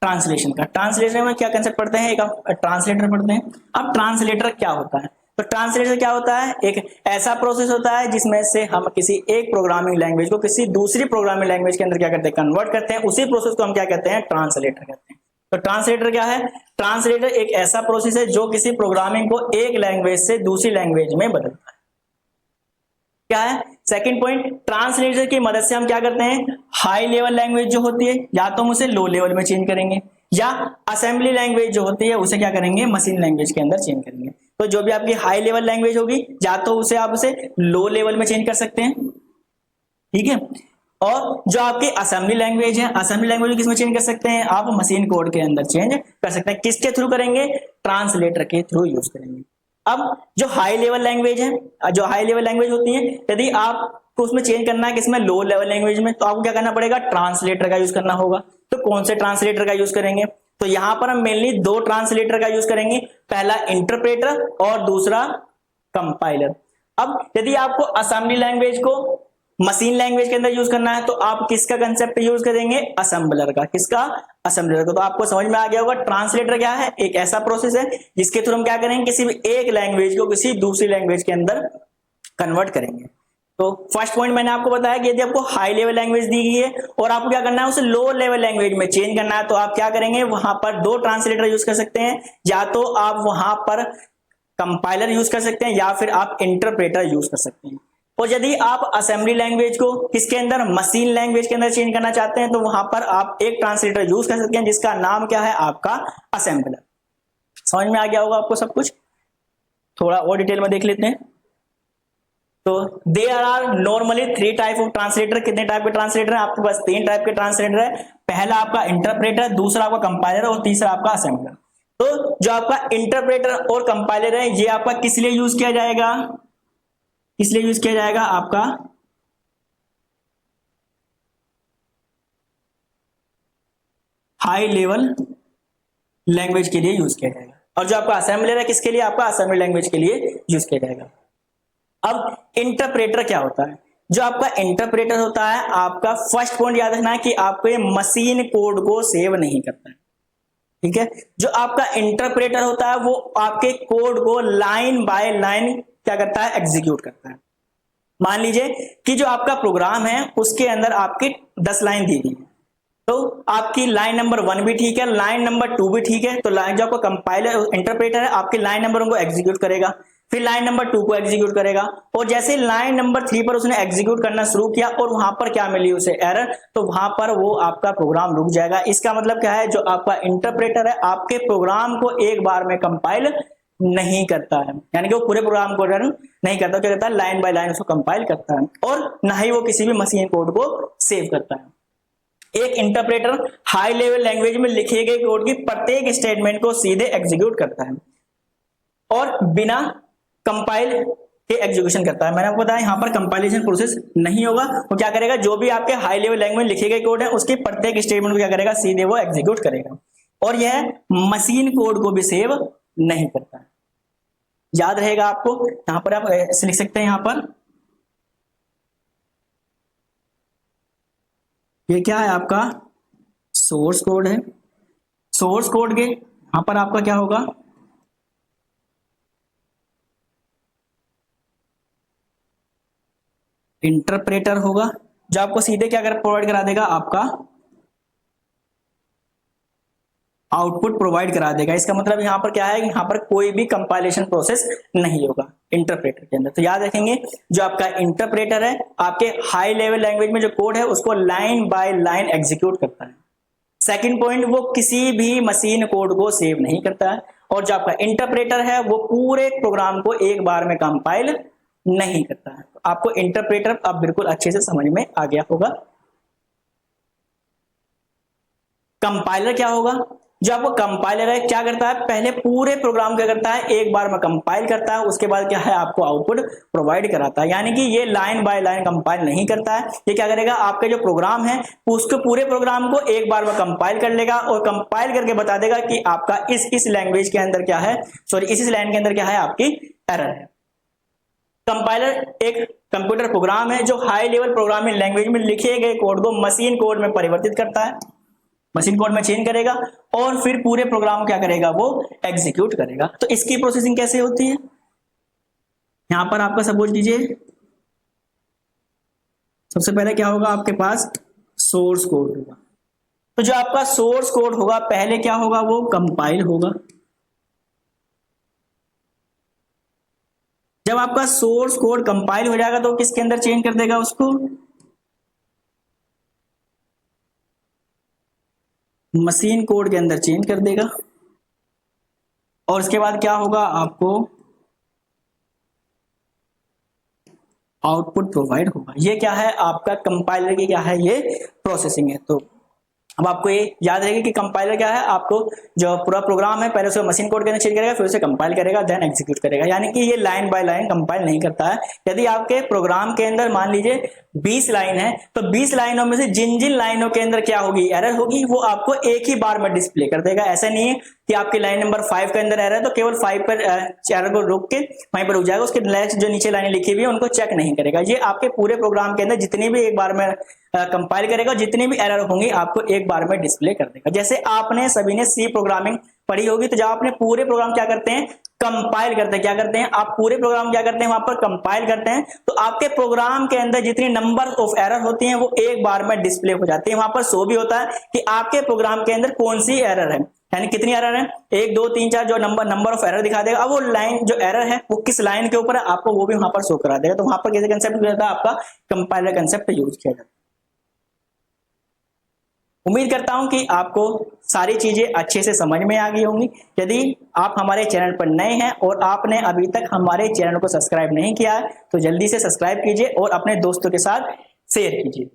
ट्रांसलेशन का। ट्रांसलेशन में क्या कंसेप्ट पढ़ते हैं, एक आप ट्रांसलेटर पढ़ते हैं। अब ट्रांसलेटर क्या होता है, तो ट्रांसलेटर क्या होता है, एक ऐसा प्रोसेस होता है जिसमें से हम किसी एक प्रोग्रामिंग लैंग्वेज को किसी दूसरी प्रोग्रामिंग लैंग्वेज के अंदर क्या करते हैं, कन्वर्ट करते हैं। उसी प्रोसेस को हम क्या कहते हैं, ट्रांसलेटर कहते हैं। तो ट्रांसलेटर क्या है, ट्रांसलेटर एक ऐसा प्रोसेस है जो किसी प्रोग्रामिंग को एक लैंग्वेज से दूसरी लैंग्वेज में बदलता है। क्या है सेकंड पॉइंट, ट्रांसलेटर की मदद से हम क्या करते हैं, हाई लेवल लैंग्वेज जो होती है या तो हम उसे लो लेवल में चेंज करेंगे, या असेंबली लैंग्वेज जो होती है उसे क्या करेंगे, मशीन लैंग्वेज के अंदर चेंज करेंगे। तो जो भी आपकी हाई लेवल लैंग्वेज होगी या तो उसे आप उसे लो लेवल में चेंज कर सकते हैं, ठीक है, और जो आपकी असेंबली लैंग्वेज है, असेंबली लैंग्वेज किसमें चेंज कर सकते हैं आप? मशीन कोड के अंदर चेंज कर सकते हैं। किसके थ्रू करेंगे? ट्रांसलेटर के थ्रू यूज करेंगे। अब जो हाई लेवल लैंग्वेज है, जो हाई लेवल लैंग्वेज होती है, यदि आपको उसमें चेंज करना है किसमें? लो लेवल लैंग्वेज में, तो आपको क्या करना पड़ेगा? ट्रांसलेटर का यूज करना होगा। तो कौन से ट्रांसलेटर का यूज करेंगे? तो यहां पर हम मेनली दो ट्रांसलेटर का यूज करेंगे, पहला इंटरप्रेटर और दूसरा कंपाइलर। अब यदि आपको असेंबली लैंग्वेज को मशीन लैंग्वेज के अंदर यूज करना है तो आप किसका कंसेप्ट यूज करेंगे? असेंबलर का। किसका? असेंबलर का। तो आपको समझ में आ गया होगा ट्रांसलेटर क्या है? एक ऐसा प्रोसेस है जिसके थ्रू हम क्या करेंगे? किसी भी एक लैंग्वेज को किसी दूसरी लैंग्वेज के अंदर कन्वर्ट करेंगे। तो फर्स्ट पॉइंट मैंने आपको बताया कि यदि आपको हाई लेवल लैंग्वेज दी गई है और आपको क्या करना है? उसे लो लेवल लैंग्वेज में चेंज करना है, तो आप क्या करेंगे? वहां पर दो ट्रांसलेटर यूज कर सकते हैं, या तो आप वहां पर कंपाइलर यूज कर सकते हैं या फिर आप इंटरप्रेटर यूज कर सकते हैं। और यदि आप असेंबली लैंग्वेज को किसके अंदर? मशीन लैंग्वेज के अंदर चेंज करना चाहते हैं, तो वहां पर आप एक ट्रांसलेटर यूज कर सकते हैं जिसका नाम क्या है? आपका असेंबलर। समझ में आ गया होगा आपको सब कुछ? थोड़ा और डिटेल में देख लेते हैं। तो there are normally 3 type of translator. कितने टाइप के ट्रांसलेटर है आपके पास? 3 टाइप के ट्रांसलेटर है। पहला आपका इंटरप्रेटर, दूसरा आपका कंपाइलर और तीसरा आपका असेंबलर। तो जो आपका इंटरप्रेटर और कंपाइलर है ये आपका किस लिए यूज किया जाएगा? किस लिए यूज किया जाएगा? आपका हाई लेवल लैंग्वेज के लिए यूज किया जाएगा। और जो आपका असेंबलर है किसके लिए? आपका असेंबली लैंग्वेज के लिए यूज किया जाएगा। अब इंटरप्रेटर क्या होता है? जो आपका इंटरप्रेटर होता है, आपका फर्स्ट पॉइंट याद रखना है कि आपको ये मशीन कोड को सेव नहीं करता है, ठीक है। जो आपका इंटरप्रेटर होता है वो आपके कोड को लाइन बाय लाइन क्या करता है? एग्जीक्यूट करता है। मान लीजिए कि जो आपका प्रोग्राम है उसके अंदर आपकी 10 लाइन दी गई है, तो आपकी लाइन नंबर 1 भी ठीक है, लाइन नंबर 2 भी ठीक है, तो लाइन जो आपका कंपाइलर इंटरप्रेटर है आपकी लाइन नंबर 1 को एग्जीक्यूट करेगा, फिर लाइन नंबर 2 को एग्जीक्यूट करेगा, और जैसे लाइन नंबर 3 पर उसने एग्जीक्यूट करना शुरू किया और वहां पर क्या मिली उसे? एरर, तो वहां पर वो आपका प्रोग्राम रुक जाएगा। इसका मतलब क्या है? जो आपका इंटरप्रेटर है आपके प्रोग्राम को एक बार में कंपाइल नहीं करता है, यानी कि वो पूरे प्रोग्राम को रन नहीं करता, क्या करता है? लाइन बाय लाइन उसको कंपाइल करता है, और ना ही वो किसी भी मशीन कोड को सेव करता है। एक इंटरप्रेटर हाई लेवल लैंग्वेज में लिखे गए कोड की प्रत्येक स्टेटमेंट को सीधे एग्जीक्यूट करता है और बिना कंपाइल के एग्जीक्यूशन करता है। मैंने आपको बताया यहाँ पर कंपाइलेशन प्रोसेस नहीं होगा। वो क्या करेगा? जो भी आपके हाई लेवल लैंग्वेज लिखे गए कोड है उसके प्रत्येक स्टेटमेंट को क्या करेगा? सीधे वो एग्जीक्यूट करेगा, और यह मशीन कोड को भी सेव नहीं करता है। याद रहेगा आपको? यहां पर आप लिख सकते हैं, यहां पर ये क्या है? आपका सोर्स कोड है। सोर्स कोड के यहां पर आपका क्या होगा? इंटरप्रेटर होगा, जो आपको सीधे क्या कर प्रोवाइड करा देगा? आपका आउटपुट प्रोवाइड करा देगा। इसका मतलब यहां पर क्या है? यहां पर कोई भी कंपाइलेशन प्रोसेस नहीं होगा इंटरप्रेटर के अंदर। तो याद रखेंगे जो आपका इंटरप्रेटर है आपके हाई लेवल लैंग्वेज में जो कोड है उसको लाइन बाय लाइन एग्जीक्यूट करता है। सेकंड पॉइंट, वो किसी भी मशीन कोड को सेव नहीं करता है, और जो आपका इंटरप्रेटर है वो पूरे प्रोग्राम को एक बार में कंपाइल नहीं करता है। तो आपको इंटरप्रेटर अब बिल्कुल अच्छे से समझ में आ गया होगा। कंपाइलर क्या होगा? जो आपको कंपाइलर है क्या करता है? पहले पूरे प्रोग्राम क्या करता है? एक बार में कंपाइल करता है, उसके बाद क्या है? आपको आउटपुट प्रोवाइड कराता है। यानी कि ये लाइन बाय लाइन कंपाइल नहीं करता है, ये क्या करेगा? आपके जो प्रोग्राम है उसके पूरे प्रोग्राम को एक बार में कंपाइल कर लेगा और कंपाइल करके बता देगा कि आपका इस लैंग्वेज के अंदर क्या है, सॉरी इस लाइन के अंदर क्या है? आपकी एरर है। कंपाइलर एक कंप्यूटर प्रोग्राम है जो हाई लेवल प्रोग्रामिंग लैंग्वेज में लिखे गए कोड को मशीन कोड में परिवर्तित करता है, मशीन कोड में चेंज करेगा और फिर पूरे प्रोग्राम क्या करेगा? वो एग्जीक्यूट करेगा। तो इसकी प्रोसेसिंग कैसे होती है? यहां पर आपका सपोज कीजिए सबसे पहले क्या होगा? आपके पास सोर्स कोड होगा। तो जो आपका सोर्स कोड होगा पहले क्या होगा? वो कंपाइल होगा। जब आपका सोर्स कोड कंपाइल हो जाएगा तो किसके अंदर चेंज कर देगा? उसको मशीन कोड के अंदर चेंज कर देगा, और उसके बाद क्या होगा? आपको आउटपुट प्रोवाइड होगा। ये क्या है, आपका कंपाइलर की क्या है, ये प्रोसेसिंग है। तो अब आपको ये याद रहेगा कि कंपाइलर क्या है, आपको जो पूरा प्रोग्राम है पहले उसे मशीन कोड के अंदर चेक करेगा, फिर उसे कंपाइल करेगा, देन एग्जीक्यूट करेगा। यानी कि ये लाइन बाय लाइन कंपाइल नहीं करता है। यदि आपके प्रोग्राम के अंदर मान लीजिए 20 लाइन है, तो 20 लाइनों में से जिन जिन लाइनों के अंदर क्या होगी, एरर होगी, वो आपको एक ही बार में डिस्प्ले कर देगा। ऐसा नहीं है कि आपकी लाइन नंबर 5 के अंदर एरर है तो केवल 5 पर एरर को रोक के वहीं पर रुक जाएगा, उसके नेक्स्ट जो नीचे लाइनें लिखी हुई है उनको चेक नहीं करेगा। ये आपके पूरे प्रोग्राम के अंदर जितनी भी एक बार में कंपाइल करेगा, जितनी भी एरर होंगी आपको एक बार में डिस्प्ले कर देगा। जैसे आपने सभी ने सी प्रोग्रामिंग पढ़ी होगी, तो जब आपने पूरे प्रोग्राम क्या करते हैं, कंपाइल करते हैं, क्या करते हैं आप पूरे प्रोग्राम क्या करते हैं वहां पर कंपाइल करते हैं, तो आपके प्रोग्राम के अंदर जितनी नंबर ऑफ एरर होती हैं वो एक बार में डिस्प्ले हो जाती है। वहां पर शो भी होता है कि आपके प्रोग्राम के अंदर कौन सी एरर है, यानी कितनी एरर है, 1 2 3 4 जो नंबर ऑफ एरर दिखा देगा। अब वो लाइन जो एरर है वो किस लाइन के ऊपर है आपको वो भी वहां पर शो करा देगा। तो वहां पर कैसे कंसेप्ट यूज होता है, आपका कंपाइलर कंसेप्ट यूज किया जाता है। उम्मीद करता हूं कि आपको सारी चीजें अच्छे से समझ में आ गई होंगी। यदि आप हमारे चैनल पर नए हैं और आपने अभी तक हमारे चैनल को सब्सक्राइब नहीं किया है तो जल्दी से सब्सक्राइब कीजिए और अपने दोस्तों के साथ शेयर कीजिए।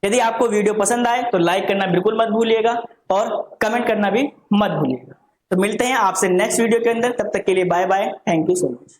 यदि आपको वीडियो पसंद आए तो लाइक करना बिल्कुल मत भूलिएगा और कमेंट करना भी मत भूलिएगा। तो मिलते हैं आपसे नेक्स्ट वीडियो के अंदर, तब तक के लिए bye bye, thank you so much.